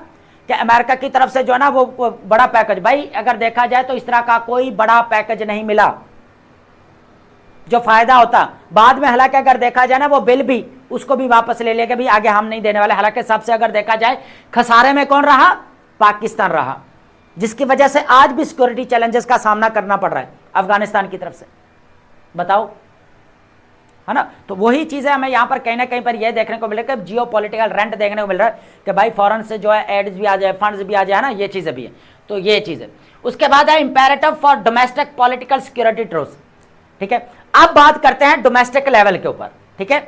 कि अमेरिका की तरफ से जो है ना वो बड़ा पैकेज, भाई अगर देखा जाए तो इस तरह का कोई बड़ा पैकेज नहीं मिला जो फायदा होता। बाद में हालांकि अगर देखा जाए ना वो बिल भी उसको भी वापस ले लिया कि भाई आगे हम नहीं देने वाले। हालांकि सबसे अगर देखा जाए खसारे में कौन रहा, पाकिस्तान रहा। जिसकी वजह से आज भी सिक्योरिटी चैलेंजेस का सामना करना पड़ रहा है अफगानिस्तान की तरफ से। बताओ, है ना। तो वही चीज़ है, हमें यहाँ पर कहीं ना कहीं पर यह देखने को मिल रहा है कि जियो पॉलिटिकल रेंट देखने को मिल रहा है कि भाई फॉरेन से जो है एड्स भी आ जाए, फंड्स भी आ जाए ना, ये चीज़ें भी है। तो ये चीज़ है। उसके बाद है imperative for domestic political security truth. ठीक है, अब बात करते हैं डोमेस्टिक लेवल के ऊपर। ठीक है,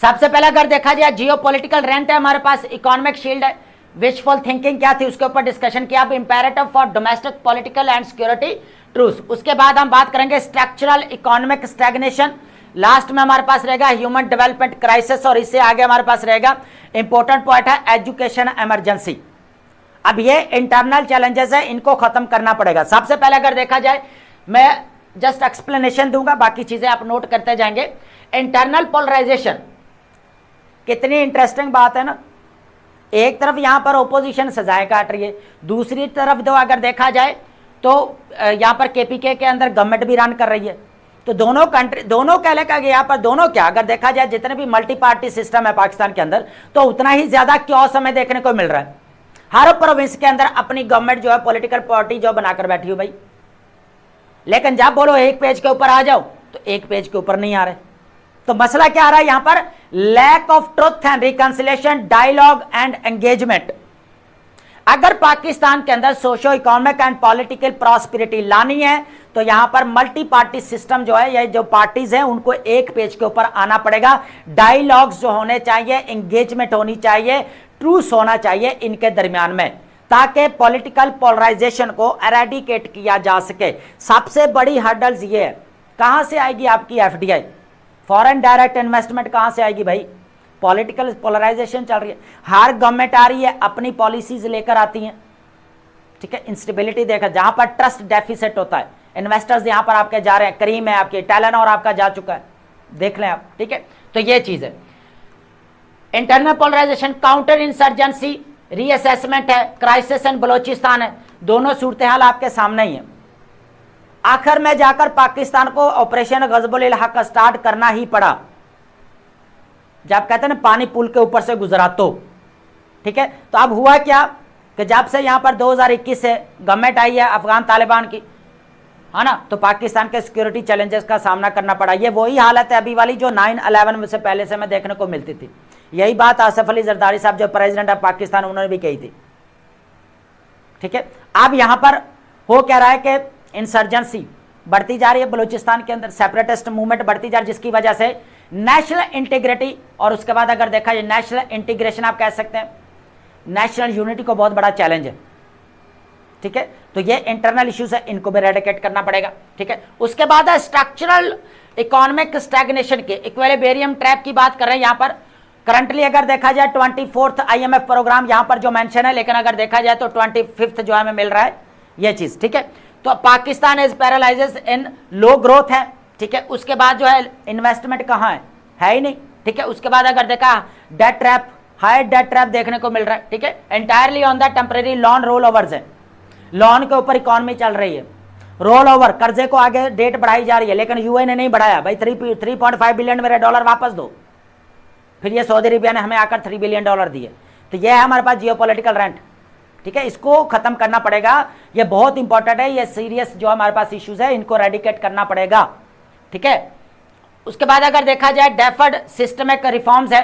सबसे पहले अगर देखा जाए जियो पॉलिटिकल रेंट है हमारे पास, इकोनॉमिक शील्ड है, विशफुल थिंकिंग क्या थी उसके ऊपर डिस्कशन किया। अब imperative for domestic political and security truth. उसके बाद हम बात करेंगे स्ट्रक्चरल इकोनॉमिक स्टैग्नेशन। लास्ट में हमारे पास रहेगा ह्यूमन डेवलपमेंट क्राइसिस, और इससे आगे हमारे पास रहेगा इंपॉर्टेंट पॉइंट है एजुकेशन इमरजेंसी। अब ये इंटरनल चैलेंजेस है, इनको खत्म करना पड़ेगा। सबसे पहले अगर देखा जाए, मैं जस्ट एक्सप्लेनेशन दूंगा, बाकी चीजें आप नोट करते जाएंगे। इंटरनल पोलराइजेशन, कितनी इंटरेस्टिंग बात है ना। एक तरफ यहां पर ओपोजिशन सजाएं काट रही है, दूसरी तरफ दो अगर देखा जाए तो यहां पर केपीके के अंदर गवर्नमेंट भी रन कर रही है। तो दोनों कंट्री, दोनों कह लेगा यहां पर दोनों क्या, अगर देखा जाए जितने भी मल्टी पार्टी सिस्टम है पाकिस्तान के अंदर, तो उतना ही ज्यादा क्योस हमें देखने को मिल रहा है। हर प्रोविंस के अंदर अपनी गवर्नमेंट जो है पॉलिटिकल पार्टी जो बनाकर बैठी हो भाई, लेकिन जब बोलो एक पेज के ऊपर आ जाओ तो एक पेज के ऊपर नहीं आ रहे। तो मसला क्या आ रहा है यहां पर, lack of truth and reconciliation, dialogue and engagement. अगर पाकिस्तान के अंदर socio economic and political prosperity लानी है तो यहां पर मल्टी पार्टी सिस्टम जो है, ये जो पार्टीज हैं उनको एक पेज के ऊपर आना पड़ेगा। डायलॉग्स जो होने चाहिए, एंगेजमेंट होनी चाहिए, ट्रूथ होना चाहिए इनके दरमियान में, ताकि पॉलिटिकल पोलराइजेशन को एरेडिकेट किया जा सके। सबसे बड़ी हर्डल्स ये है, कहां से आएगी आपकी एफडीआई, फॉरेन डायरेक्ट इन्वेस्टमेंट कहां से आएगी भाई। पॉलिटिकल पोलराइजेशन चल रही है, हर गवर्नमेंट आ रही है अपनी पॉलिसीज लेकर आती हैं। ठीक है, इंस्टेबिलिटी देखा, जहां पर ट्रस्ट डेफिसिट होता है, इन्वेस्टर्स यहां पर आपके जा रहे हैं, करीम है आपके, टैलन और आपका जा चुका है, देख लें आप। ठीक है, तो ये चीज है। Internal polarization, counter insurgency, reassessment है, क्राइसिस एंड बलोचिस्तान है, दोनों सूरत हाल आपके सामने ही है। आखिर में जाकर पाकिस्तान को ऑपरेशन गजबुल हक स्टार्ट करना ही पड़ा, जब कहते हैं ना पानी पुल के ऊपर से गुजरा तो। ठीक है, तो अब हुआ क्या कि जब से यहां पर 2021 से गवर्नमेंट आई है अफगान तालिबान की, है ना, तो पाकिस्तान के सिक्योरिटी चैलेंजेस का सामना करना पड़ा। ये वही हालत है अभी वाली जो 9/11 से पहले से मैं देखने को मिलती थी। यही बात आसिफ अली जरदारी साहब जो प्रेसिडेंट ऑफ पाकिस्तान उन्होंने भी कही थी। ठीक है, अब यहां पर हो क्या रहा है कि इंसर्जेंसी बढ़ती जा रही है बलूचिस्तान के अंदर, सेपरेटिस्ट मूवमेंट बढ़ती जा रही है, जिसकी वजह से नेशनल इंटीग्रिटी, और उसके बाद अगर देखा जाए नेशनल इंटीग्रेशन, आप कह सकते हैं नेशनल यूनिटी को बहुत बड़ा चैलेंज है। ठीक है, तो ये इंटरनल इश्यूज है, इनको भी एरेडिकेट करना पड़ेगा। ठीक है, उसके बाद है स्ट्रक्चरल इकोनॉमिक स्टैग्नेशन के, इक्विलिब्रियम ट्रैप की बात कर रहे हैं यहां पर। करंटली अगर देखा जाए 24th IMF प्रोग्राम यहां पर जो मेंशन है, लेकिन अगर देखा जाए तो 25th जो हमें मिल रहा है ये चीज। ठीक है, तो Pakistan is paralyses in low growth है। ठीक है, उसके बाद जो है इन्वेस्टमेंट कहां है ही नहीं। ठीक है, उसके बाद अगर देखा debt trap, high debt trap देखने को मिल रहा है। ठीक है, entirely on the temporary loan roll overs है, लोन के ऊपर इकोनॉमी चल रही है, रोल ओवर, कर्जे को आगे डेट बढ़ाई जा रही है, लेकिन यूए ने नहीं बढ़ाया भाई। 3.5 बिलियन मेरे डॉलर वापस दो, फिर ये सऊदी अरेबिया ने हमें आकर $3 बिलियन दिए। तो ये है हमारे पास जियोपॉलिटिकल रेंट। ठीक है, इसको खत्म करना पड़ेगा, ये बहुत इंपॉर्टेंट है, ये सीरियस जो हमारे पास इश्यूज है इनको रेडिकेट करना पड़ेगा। ठीक है, उसके बाद अगर देखा जाए डेफर्ड सिस्टमिक रिफॉर्म्स है,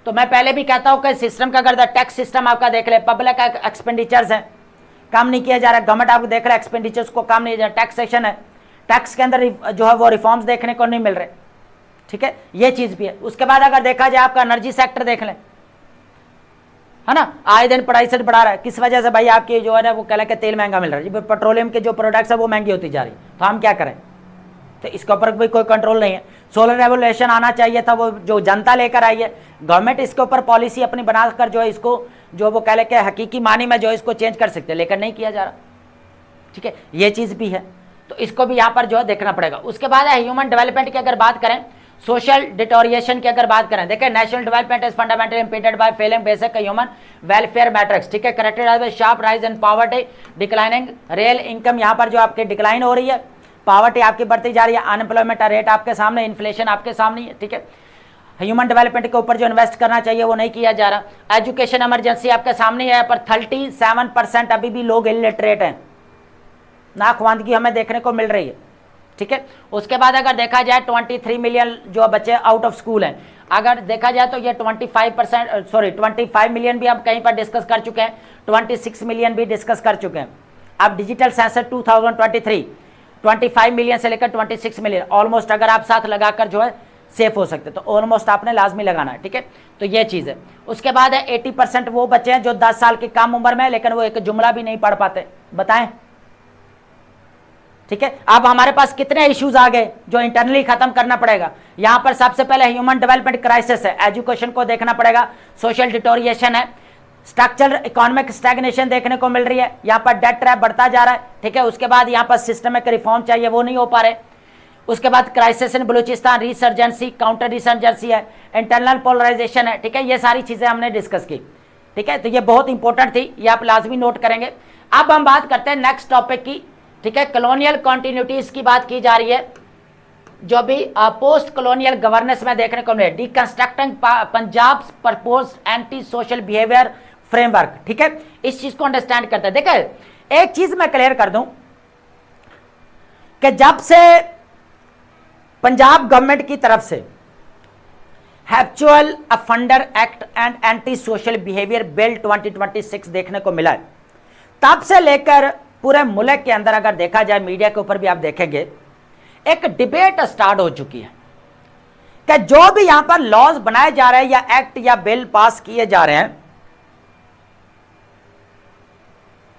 तो मैं पहले भी कहता हूं कि सिस्टम का अगर टैक्स सिस्टम आपका देख ले, पब्लिक एक्सपेंडिचर्स है, कम नहीं किया जा रहा, गवर्नमेंट आपको देख रहा है एक्सपेंडिचर्स को कम नहीं जा रहा, टैक्सेशन है, टैक्स के अंदर जो है वो रिफॉर्म्स देखने को नहीं मिल रहे। ठीक है, ये चीज भी है। उसके बाद अगर देखा जाए आपका एनर्जी सेक्टर देख लें, है ना, आए दिन प्राइस बढ़ा रहा है, किस वजह से भाई आपकी जो है ना वो कह के तेल महंगा मिल रहा है, पेट्रोलियम के जो प्रोडक्ट्स है वो महंगी होती जा रही, तो हम क्या करें। तो इसके ऊपर भी कोई कंट्रोल नहीं है। सोलर रेवोल्यूशन आना चाहिए था, वो जो जनता लेकर आई है, गवर्नमेंट इसके ऊपर पॉलिसी अपनी बनाकर जो है इसको जो वो कह के हकीकी मानी में जो इसको चेंज कर सकते हैं, लेकिन नहीं किया जा रहा। ठीक है, ये चीज भी है, तो इसको भी यहाँ पर जो है देखना पड़ेगा। उसके बाद है ह्यूमन डेवलपमेंट की अगर बात करें, सोशल डिटोरिएशन की अगर बात करें, देखिए national development is fundamentally impeded by failing basic human welfare metrics. ठीक है, corrected by sharp rise in poverty, declining real income, यहाँ पर जो आपके डिक्लाइन हो रही है, पॉवर्टी आपकी बढ़ती जा रही है, अनएम्प्लॉयमेंट रेट आपके सामने, इन्फ्लेशन आपके सामने है। ठीक है, ह्यूमन डेवलपमेंट के ऊपर जो इन्वेस्ट करना चाहिए वो नहीं किया जा रहा। एजुकेशन इमरजेंसी आपके सामने है, पर 37% अभी भी लोग इलिटरेट हैं, नाखवानगी हमें देखने को मिल रही है। ठीक है, उसके बाद अगर देखा जाए 23 मिलियन जो बच्चे आउट ऑफ स्कूल हैं, अगर देखा जाए तो ये 25 मिलियन भी अब कहीं पर डिस्कस कर चुके हैं, 26 मिलियन भी डिस्कस कर चुके हैं। अब डिजिटल सेंसस 2023 25 मिलियन से लेकर 26 मिलियन, ऑलमोस्ट अगर आप साथ लगाकर जो है सेफ हो सकते, तो ऑलमोस्ट आपने लाजमी लगाना है। ठीक है, तो ये चीज़ है। उसके बाद है 80% वो बच्चे हैं जो 10 साल की कम उम्र में है, लेकिन वो एक जुमला भी नहीं पढ़ पाते। बताएं, ठीक है। अब हमारे पास कितने इश्यूज आ गए जो इंटरनली खत्म करना पड़ेगा। यहां पर सबसे पहले ह्यूमन डेवलपमेंट क्राइसिस है, एजुकेशन को देखना पड़ेगा, सोशल डिटोरिएशन है, स्ट्रक्चरल इकोनॉमिक स्टैग्नेशन देखने को मिल रही है, यहां पर डेट ट्रैप बढ़ता जा रहा है। ठीक है, उसके बाद यहां पर सिस्टमिक रिफॉर्म चाहिए, वो नहीं हो पा रहे। उसके बाद क्राइसिस इन बलूचिस्तान, रिसर्जेंसी, काउंटर रिसर्जेंसी है, इंटरनल पोलराइजेशन है। ठीक है, ये सारी चीजें हमने डिस्कस की। ठीक है, तो ये बहुत इंपॉर्टेंट थी, ये आप लाजमी नोट करेंगे। अब हम बात करते हैं नेक्स्ट टॉपिक की। ठीक है, कॉलोनियल कॉन्टिन्यूटीज की बात की जा रही है, जो भी पोस्ट कॉलोनियल गवर्नेंस में देखने को मिले, deconstructing Punjab proposed anti social behaviour framework. ठीक है, इस चीज को अंडरस्टैंड करते हैं। देखिए, एक चीज मैं क्लियर कर दूं कि जब से पंजाब गवर्नमेंट की तरफ से habitual offender act and anti social behaviour bill 2026 देखने को मिला है, तब से लेकर पूरे मुल्क के अंदर अगर देखा जाए, मीडिया के ऊपर भी आप देखेंगे, एक डिबेट स्टार्ट हो चुकी है कि जो भी यहां पर लॉज बनाए जा रहे हैं या एक्ट या बिल पास किए जा रहे हैं,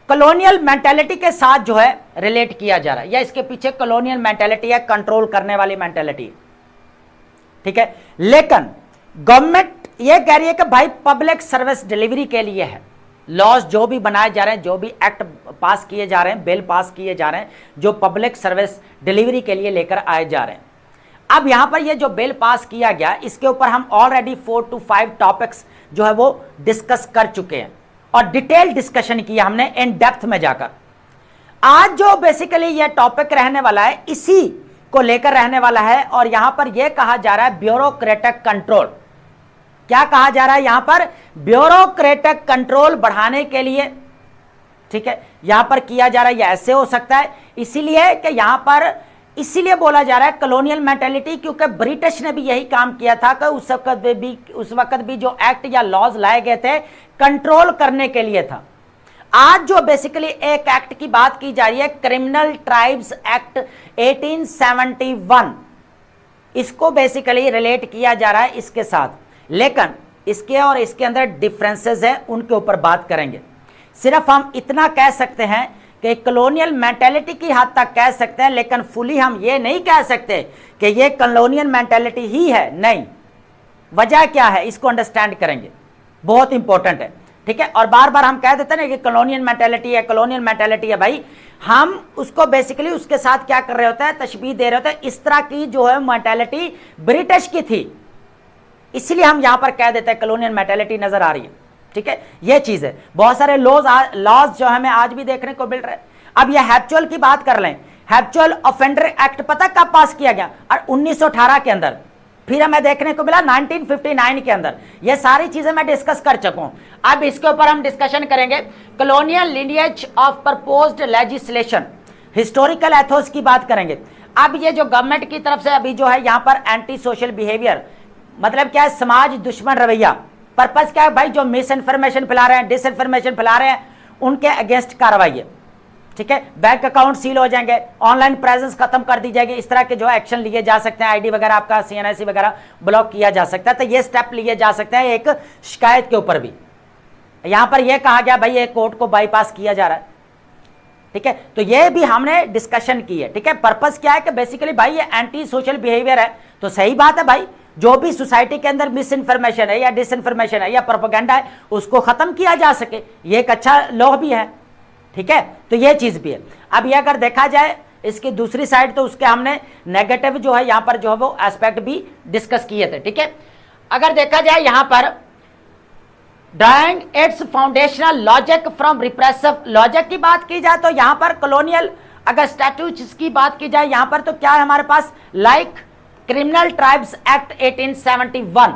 कॉलोनियल मेंटालिटी के साथ जो है रिलेट किया जा रहा है, या इसके पीछे कॉलोनियल मेंटालिटी है, कंट्रोल करने वाली मेंटालिटी। ठीक है, लेकिन गवर्नमेंट ये कह रही है कि भाई पब्लिक सर्विस डिलीवरी के लिए है, लॉज जो भी बनाए जा रहे हैं, जो भी एक्ट पास किए जा रहे हैं, बिल पास किए जा रहे हैं, जो पब्लिक सर्विस डिलीवरी के लिए लेकर आए जा रहे हैं। अब यहां पर ये जो बिल पास किया गया, इसके ऊपर हम ऑलरेडी 4 to 5 टॉपिक्स जो है वो डिस्कस कर चुके हैं और डिटेल डिस्कशन किया हमने इन डेप्थ में जाकर। आज जो बेसिकली ये टॉपिक रहने वाला है, इसी को लेकर रहने वाला है, और यहां पर यह कहा जा रहा है ब्यूरोक्रेटिक कंट्रोल। क्या कहा जा रहा है यहां पर? ब्यूरोक्रेटिक कंट्रोल बढ़ाने के लिए, ठीक है, यहां पर किया जा रहा है। यह ऐसे हो सकता है इसीलिए कि यहां पर इसीलिए बोला जा रहा है कॉलोनियल मेंटालिटी, क्योंकि ब्रिटिश ने भी यही काम किया था कि उस वक्त भी जो एक्ट या लॉज लाए गए थे कंट्रोल करने के लिए था। आज जो बेसिकली एक एक्ट की बात की जा रही है, क्रिमिनल ट्राइब्स एक्ट 1871, इसको बेसिकली रिलेट किया जा रहा है इसके साथ, लेकिन इसके और इसके अंदर डिफरेंसेस है, उनके ऊपर बात करेंगे। सिर्फ हम इतना कह सकते हैं कि कॉलोनियल मेंटालिटी की हद तक कह सकते हैं, लेकिन फुली हम ये नहीं कह सकते कि ये कॉलोनियल मेंटालिटी ही है, नहीं। वजह क्या है इसको अंडरस्टैंड करेंगे, बहुत इंपॉर्टेंट है। ठीक है, और बार बार हम कह देते हैं कि कॉलोनियल मेंटालिटी है, कॉलोनियल मेंटालिटी है। भाई हम उसको बेसिकली उसके साथ क्या कर रहे होते हैं, तशबीह दे रहे होते हैं। इस तरह की जो है मेंटालिटी ब्रिटिश की थी, इसलिए हम यहां पर कह देते हैं कॉलोनियल मेंटालिटी नजर आ रही है। ठीक है, ये चीज है। बहुत सारे लॉज जो हमें आज भी देखने को मिल रहे हैं। अब ये हैप्चुअल की बात कर लें, हैप्चुअल ऑफेंडर एक्ट पता कब पास किया गया? 1918 के अंदर। फिर हमें देखने को मिला 1959 के अंदर। ये सारी चीजें मैं डिस्कस कर चुका हूं। अब इसके ऊपर हम डिस्कशन करेंगे। Colonial lineage of proposed legislation, historical Athos की बात करेंगे। अब ये जो गवर्नमेंट की तरफ से अभी जो है यहां पर एंटी सोशल बिहेवियर, मतलब क्या है, समाज दुश्मन रवैया। पर्पस क्या है भाई? जो मिस इन्फॉर्मेशन फैला रहे हैं, डिस इन्फॉर्मेशन फैला रहे हैं, उनके अगेंस्ट कार्रवाई है। ठीक है, बैंक अकाउंट सील हो जाएंगे, ऑनलाइन प्रेजेंस खत्म कर दी जाएगी, इस तरह के जो एक्शन लिए जा सकते हैं। आईडी वगैरह आपका CNIC वगैरह ब्लॉक किया जा सकता है। तो ये स्टेप लिए जा सकते हैं एक शिकायत के ऊपर भी। यहां पर यह कहा गया भाई ये कोर्ट को बाईपास किया जा रहा है। ठीक है, तो ये भी हमने डिस्कशन की है। ठीक है, पर्पस क्या है कि बेसिकली भाई ये एंटी सोशल बिहेवियर है, तो सही बात है भाई, जो भी सोसाइटी के अंदर मिस इन्फॉर्मेशन है या डिस इन्फॉर्मेशन है या प्रोपेगेंडा है, उसको खत्म किया जा सके, ये एक अच्छा लॉ भी है। ठीक है, तो ये चीज भी है। अब ये अगर देखा जाए इसकी दूसरी साइड, तो उसके हमने नेगेटिव जो है यहां पर जो है वो एस्पेक्ट भी डिस्कस किए थे। ठीक है, अगर देखा जाए यहां पर drawing it's foundational logic from repressive logic की बात की जाए, तो यहां पर कॉलोनियल अगर स्टैट्यूट्स की बात की जाए यहां पर, तो क्या है हमारे पास? लाइक क्रिमिनल ट्राइब्स एक्ट 1871,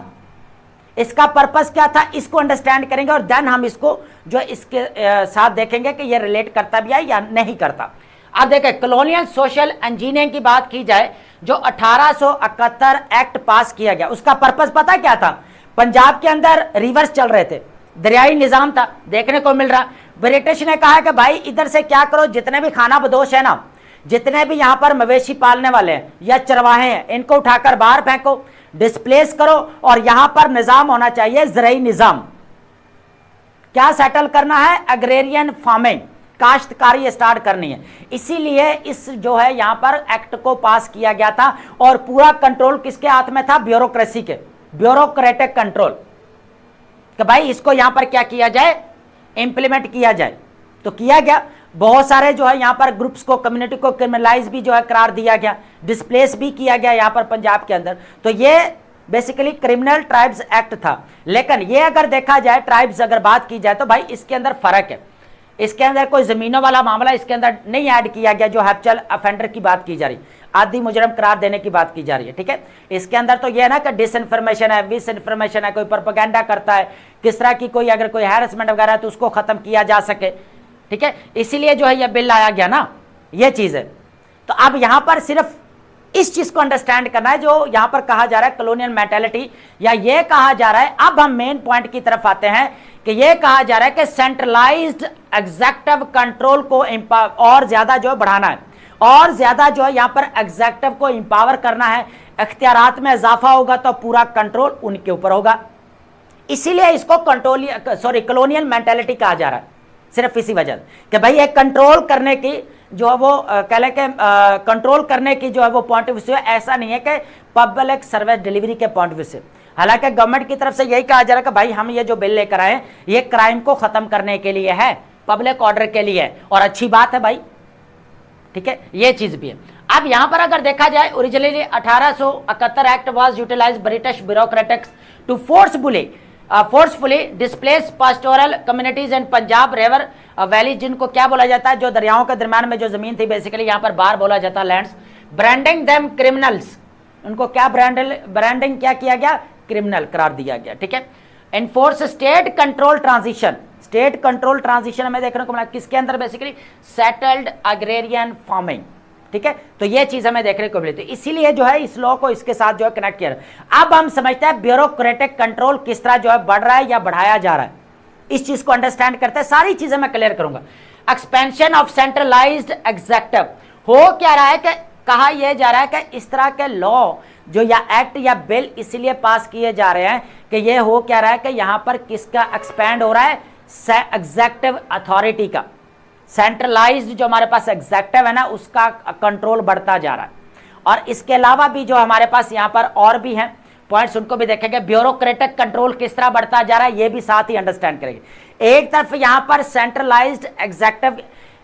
इसका पर्पस क्या था, इसको अंडरस्टैंड करेंगे और देन हम इसको जो इसके साथ देखेंगे कि ये रिलेट करता भी है या नहीं करता। अब देखें, कॉलोनियल सोशल इंजीनियरिंग की बात की जाए, जो 1871 एक्ट पास किया गया, उसका पर्पस पता क्या था? पंजाब के अंदर रिवर्स चल रहे थे, दरियाई निजाम था, देखने को मिल रहा। ब्रिटिश ने कहा कि भाई इधर से क्या करो, जितने भी खाना बदोश है ना, जितने भी यहां पर मवेशी पालने वाले हैं या चरवाहे हैं, इनको उठाकर बाहर फेंको, डिस्प्लेस करो, और यहां पर निजाम होना चाहिए ज़राई निजाम। क्या सेटल करना है? एग्रेरियन फार्मिंग, काश्तकारी स्टार्ट करनी है। इसीलिए इस जो है यहां पर एक्ट को पास किया गया था, और पूरा कंट्रोल किसके हाथ में था? ब्यूरोक्रेसी के, ब्यूरोक्रेटिक कंट्रोल, कि भाई इसको यहां पर क्या किया जाए, इंप्लीमेंट किया जाए। तो किया गया, बहुत सारे जो है यहां पर ग्रुप्स को, कम्युनिटी को क्रिमिनलाइज भी जो है करार दिया गया, डिस्प्लेस भी किया गया यहां पर पंजाब के अंदर। तो ये बेसिकली क्रिमिनल ट्राइब्स एक्ट था। लेकिन ये अगर देखा जाए, ट्राइब्स अगर बात की जाए, तो भाई इसके अंदर फर्क है, इसके अंदर कोई जमीनों वाला मामला इसके अंदर नहीं ऐड किया गया, जो हैप्चुअल अफेंडर की बात की जा रही, आदि मुजरम करार देने की बात की जा रही है। ठीक है, इसके अंदर तो यह है ना कि डिसइंफॉर्मेशन है, मिस इन्फॉर्मेशन है, कोई प्रोपेगेंडा करता है, किस तरह की कोई अगर कोई हैरेसमेंट वगैरह है तो उसको खत्म किया जा सके। ठीक है, इसीलिए जो है यह बिल लाया गया ना, यह चीज है। तो अब यहां पर सिर्फ इस चीज को अंडरस्टैंड करना है, जो यहां पर कहा जा रहा है कॉलोनियल मेंटालिटी, या यह कहा जा रहा है, अब हम मेन पॉइंट की तरफ आते हैं कि यह कहा जा रहा है कि सेंट्रलाइज्ड एग्जेक्टिव कंट्रोल को और ज्यादा जो है बढ़ाना है, और ज्यादा जो है यहां पर एग्जेक्टिव को इंपावर करना है। इख्तियारात में इजाफा होगा तो पूरा कंट्रोल उनके ऊपर होगा, इसीलिए इसको कॉलोनियल मेंटालिटी कहा जा रहा है। सिर्फ इसी वजह कि भाई एक कंट्रोल करने की जो है वो कह लें कि कंट्रोल करने की जो है वो पॉइंट ऑफ व्यू है, ऐसा नहीं है कि पब्लिक सर्विस डिलीवरी के पॉइंट ऑफ व्यू से। हालांकि गवर्नमेंट की तरफ से यही कहा जा रहा है कि भाई हम ये जो बिल लेकर आए ये क्राइम को खत्म करने के लिए है, पब्लिक ऑर्डर के लिए है, और अच्छी बात है भाई। ठीक है, ये चीज भी है। अब यहां पर अगर देखा जाए, originally 1871 act was utilise British bureaucratics to forcefully displace pastoral communities in Punjab river valley, जिनको क्या बोला जाता है, जो दरियाओं के दरमियान में जो जमीन थी, बेसिकली यहां पर बार बोला जाता है लैंड्स, ब्रांडिंग देम क्रिमिनल्स, उनको क्या ब्रांडिंग क्या किया गया, क्रिमिनल करार दिया गया। ठीक है, enforce state control transition, state control transition हमें देखने को मिला किसके अंदर, बेसिकली सेटल्ड एग्रेरियन फार्मिंग। ठीक है, तो ये चीज हमें देखने को मिली थी, इसीलिए जो है इस लॉ को इसके साथ जो है कनेक्ट किया। अब हम समझते हैं ब्यूरोक्रेटिक कंट्रोल किस तरह जो है बढ़ रहा है या बढ़ाया जा रहा है, इस चीज को अंडरस्टैंड करते हैं, सारी चीजें मैं क्लियर करूंगा। एक्सपेंशन ऑफ सेंट्रलाइज्ड एग्जेक्टिव, हो क्या रहा है कि कहा यह जा रहा है कि इस तरह के लॉ जो या एक्ट या बिल इसलिए पास किए जा रहे हैं कि ये हो क्या रहा है कि यहां पर किसका एक्सपैंड हो रहा है, एग्जेक्टिव अथॉरिटी का, सेंट्रलाइज्ड जो हमारे पास एग्जेक्टिव है ना, उसका कंट्रोल बढ़ता जा रहा है। और इसके अलावा भी जो हमारे पास यहां पर और भी हैं पॉइंट्स, उनको भी देखेंगे। ब्यूरोक्रेटिक कंट्रोल किस तरह बढ़ता जा रहा है, ये भी साथ ही अंडरस्टैंड करेंगे। एक तरफ यहां पर सेंट्रलाइज्ड एग्जेक्टिव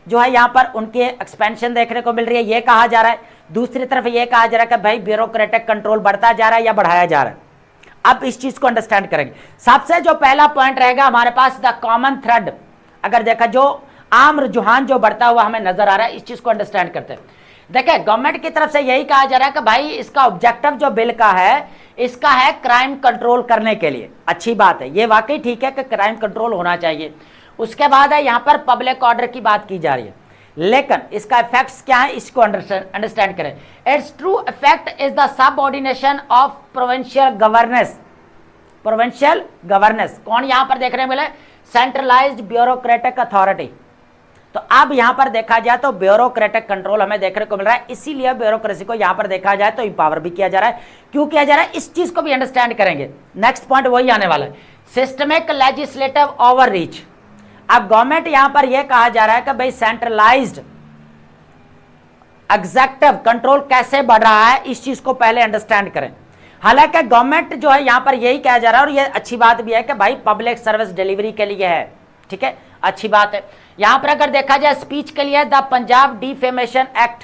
जो है यहां पर उनके एक्सपेंशन देखने को मिल रही है, ये कहा जा रहा है। दूसरी तरफ ये कहा जा रहा है कि भाई ब्यूरोक्रेटिक कंट्रोल बढ़ता जा रहा है या बढ़ाया जा रहा है। अब इस चीज को अंडरस्टैंड करेंगे। सबसे जो पहला पॉइंट रहेगा हमारे पास, द कॉमन थ्रेड, अगर देखा जो आम रुझान जो बढ़ता हुआ हमें नजर आ रहा है, इस चीज को अंडरस्टैंड करते हैं। देखिए, गवर्नमेंट की तरफ से यही कहा जा रहा है कि भाई इसका ऑब्जेक्टिव जो बिल का है, इसका है क्राइम कंट्रोल करने के लिए। अच्छी बात है, ये वाकई ठीक है कि क्राइम कंट्रोल होना चाहिए। उसके बाद है यहां पर पब्लिक ऑर्डर की बात की जा रही है, लेकिन इसका इफेक्ट्स क्या है, इसको अंडरस्टैंड करें। It's true effect is the subordination of provincial governance. Provincial governance कौन यहां पर देखने मिले, सेंट्रलाइज्ड ब्यूरोक्रेटिक अथॉरिटी। तो अब यहां पर देखा जाए तो ब्यूरोक्रेटिक कंट्रोल हमें देखने को मिल रहा है, इसीलिए ब्यूरोक्रेसी को यहां पर देखा जाए तो इंपावर भी किया जा रहा है। क्यों किया जा रहा है, इस चीज को भी अंडरस्टैंड करेंगे। नेक्स्ट पॉइंट वही आने वाला है, सिस्टमिक लेजिस्लेटिव ओवररीच। अब गवर्नमेंट यहां पर यह कहा जा रहा है कि भाई सेंट्रलाइज्ड एग्जेक्टिव कंट्रोल कैसे बढ़ रहा है, इस चीज को पहले अंडरस्टैंड करें। हालांकि गवर्नमेंट जो है यहां पर यही कहा जा रहा है, और यह अच्छी बात भी है कि भाई पब्लिक सर्विस डिलीवरी के लिए है। ठीक है, अच्छी बात है। यहां पर अगर देखा जाए स्पीच के लिए, द पंजाब डिफेमेशन एक्ट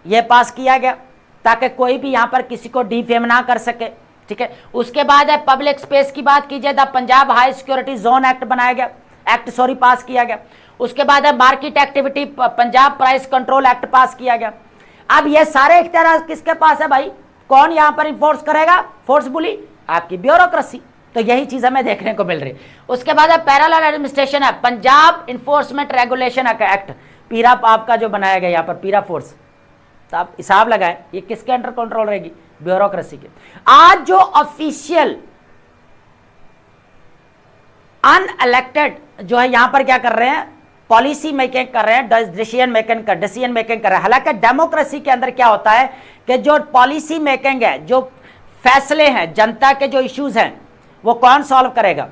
यह पास किया गया ताकि कोई भी यहां पर किसी को डिफेम ना कर सके। ठीक है, उसके बाद है पब्लिक स्पेस की बात कीजिए, the Punjab high security zone act बनाया गया, पास किया गया। उसके बाद है market activity Punjab price control act पास किया गया। अब ये सारे इख्तियार किसके पास है भाई, कौन यहां पर इन्फोर्स करेगा फोर्सफुली? आपकी ब्यूरोक्रेसी। तो यही चीज हमें देखने को मिल रही। उसके बाद है पैरेलल एडमिनिस्ट्रेशन है, पंजाब इन्फोर्समेंट रेगुलेशन एक्ट, पीरा आपका जो बनाया गया यहां पर पीरा फोर्स। तो आप हिसाब लगाएं ये किसके अंडर कंट्रोल रहेगी? ब्यूरोक्रेसी के। आज जो ऑफिशियल अनइलेक्टेड जो है यहां पर क्या कर रहे हैं? पॉलिसी मेकिंग कर रहे हैं, डिसीजन मेकिंग कर रहे हैं। हालांकि डेमोक्रेसी के अंदर क्या होता है कि जो पॉलिसी मेकिंग है, जो फैसले हैं, जनता के जो इश्यूज हैं, वो कौन सॉल्व करेगा?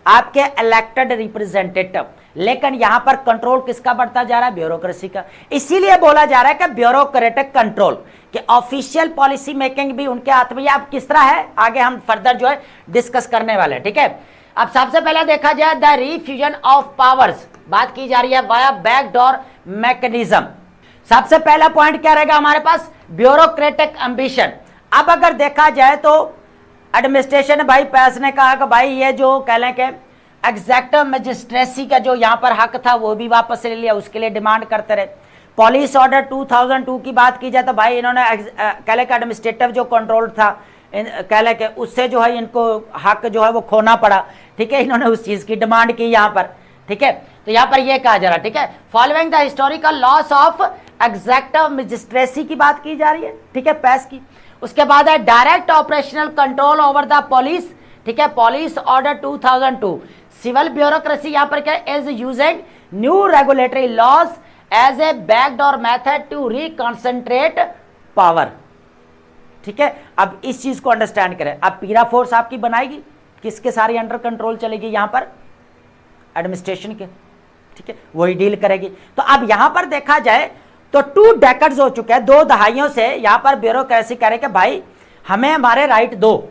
आपके इलेक्टेड रिप्रेजेंटेटिव। लेकिन यहां पर कंट्रोल किसका बढ़ता जा रहा है? ब्यूरोक्रेसी का। इसीलिए बोला जा रहा है कि ब्यूरोक्रेटिक कंट्रोल, कि ऑफिशियल पॉलिसी मेकिंग भी उनके हाथ में। अब किस तरह है आगे हम फर्दर जो है डिस्कस करने वाले हैं, ठीक है। अब सबसे पहले देखा जाए द रिफ्यूजन ऑफ पावर्स, बात की जा रही है वाया बैकडोर मैकेनिज्म। सबसे पहला पॉइंट क्या रहेगा हमारे पास? Bureaucratic ambition. अब अगर देखा जाए तो एडमिनिस्ट्रेशन भाई पैस ने कहा कि भाई ये जो कह लें कि एग्जेक्टिव मजिस्ट्रेसी का जो यहां पर हक था वो भी वापस ले लिया, उसके लिए डिमांड करते रहे। पॉलिस ऑर्डर 2002 की बात की जाए तो भाई इन्होंने कह लें कि एडमिनिस्ट्रेटिव जो कंट्रोल था कह लें कि उससे जो है इनको हक जो है वो खोना पड़ा, ठीक है। इन्होंने उस चीज की डिमांड की यहां पर, ठीक है। तो यहां पर ये कहा जा रहा है, ठीक है, following the historical loss of executive magistracy की बात की जा रही है, ठीक है, पैस की। उसके बाद है direct operational control over the police, ठीक है, पुलिस ऑर्डर 2002। सिविल ब्यूरोक्रेसी यहां पर क्या is using new regulatory laws as a backdoor method to reconcentrate power, ठीक है। अब इस चीज को अंडरस्टैंड करें। अब पीरा फोर्स आपकी बनाएगी, किसके सारी अंडर कंट्रोल चलेगी? यहां पर एडमिनिस्ट्रेशन के, ठीक है, वही डील करेगी। तो अब यहां पर देखा जाए तो 2 डेकेड्स हो चुके हैं, 2 दहाइयों से यहां पर ब्यूरोक्रेसी करे कि भाई हमें हमारे राइट दो,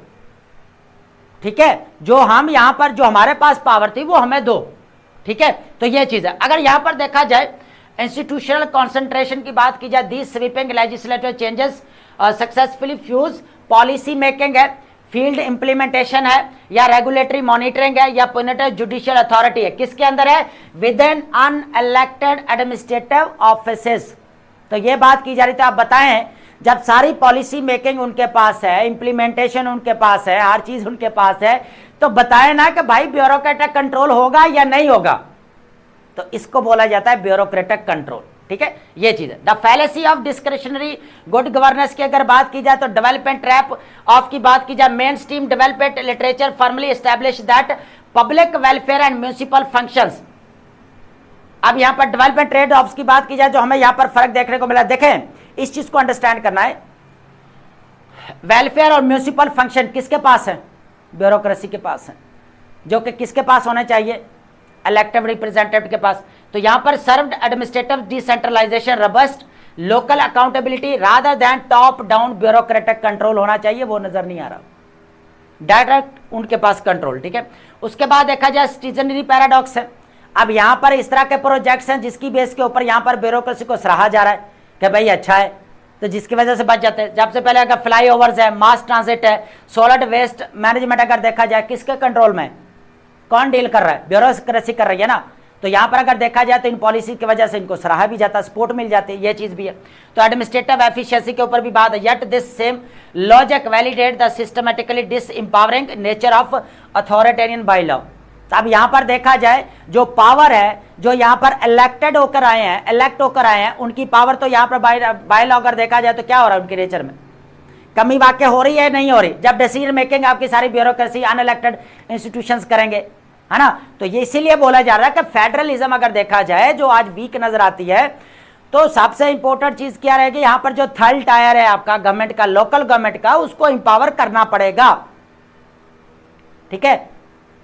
ठीक है, जो हम यहां पर जो हमारे पास पावर थी वो हमें दो, ठीक है। तो ये चीज है। अगर यहां पर देखा जाए इंस्टीट्यूशनल कॉन्सेंट्रेशन की बात की जाए, the sweeping legislative changes successfully fuse policy making है, फील्ड इंप्लीमेंटेशन है, या रेगुलेटरी मॉनिटरिंग है, या पुनिटिव जुडिशियल अथॉरिटी है, किसके अंदर है? With in unelected administrative offices. तो ये बात की जा रही थी। आप बताएं जब सारी पॉलिसी मेकिंग उनके पास है, इंप्लीमेंटेशन उनके पास है, हर चीज उनके पास है, तो बताएं ना कि भाई ब्यूरोक्रेटिक कंट्रोल होगा या नहीं होगा? तो इसको बोला जाता है ब्यूरोक्रेटिक कंट्रोल, ठीक है। ये चीज है। The fallacy of discretionary good governance की अगर बात की जाए तो डेवलपमेंट ट्रैप ऑफ की बात की जाए, main stream development literature firmly establish that public welfare and municipal functions. अब यहां पर डेवलपमेंट ट्रेड ऑफ्स की बात की जाए जो हमें यहां पर फर्क देखने को मिला, देखें इस चीज को अंडरस्टैंड करना है। वेलफेयर और म्युनिसिपल फंक्शन किसके पास है? ब्यूरोक्रेसी के पास है, जो कि किसके पास होने चाहिए? इलेक्टेड रिप्रेजेंटेटिव के पास। तो यहां पर served administrative decentralization, robust local accountability rather than top down bureaucratic control होना चाहिए, वो नजर नहीं आ रहा, डायरेक्ट उनके पास कंट्रोल, ठीक है। उसके बाद देखा जाए सिटीजनरी पैराडॉक्स है। अब यहां पर इस तरह के प्रोजेक्ट्स हैं जिसकी बेस के ऊपर यहां पर ब्यूरोक्रेसी को सराहा जा रहा है कि भाई अच्छा है, तो जिसकी वजह से बच जाते हैं। सबसे पहले अगर फ्लाई ओवर्स है, मास ट्रांजिट है, सॉलिड वेस्ट मैनेजमेंट अगर देखा जाए किसके कंट्रोल में? कौन डील कर रहा है? ब्यूरोक्रेसी कर रही है ना। तो यहां पर अगर देखा जाए तो इन पॉलिसी की वजह से इनको सराहा भी जाता है, सपोर्ट मिल जाती है, ये चीज भी है। तो एडमिनिस्ट्रेटिव एफिशिएंसी के ऊपर भी बात है। Yet this same logic validate the systematically disempowering nature of authoritarian by law. अब यहां पर देखा जाए जो पावर है, जो यहां पर इलेक्टेड होकर आए हैं, इलेक्ट होकर आए हैं, उनकी पावर तो यहां पर बाय लॉ अगर देखा जाए तो क्या हो रहा है? उनके नेचर में कमी वाक्य हो रही है, नहीं हो रही? जब डिसीजन मेकिंग आपकी सारी ब्यूरोक्रेसी अनइलेक्टेड इंस्टीट्यूशंस करेंगे, है ना। तो ये इसीलिए बोला जा रहा है कि फेडरलिज्म अगर देखा जाए जो आज वीक नजर आती है, तो सबसे इंपॉर्टेंट चीज क्या रहेगी? यहां पर जो थर्ड टायर है आपका गवर्नमेंट का, लोकल गवर्नमेंट का, उसको इंपावर करना पड़ेगा, ठीक है,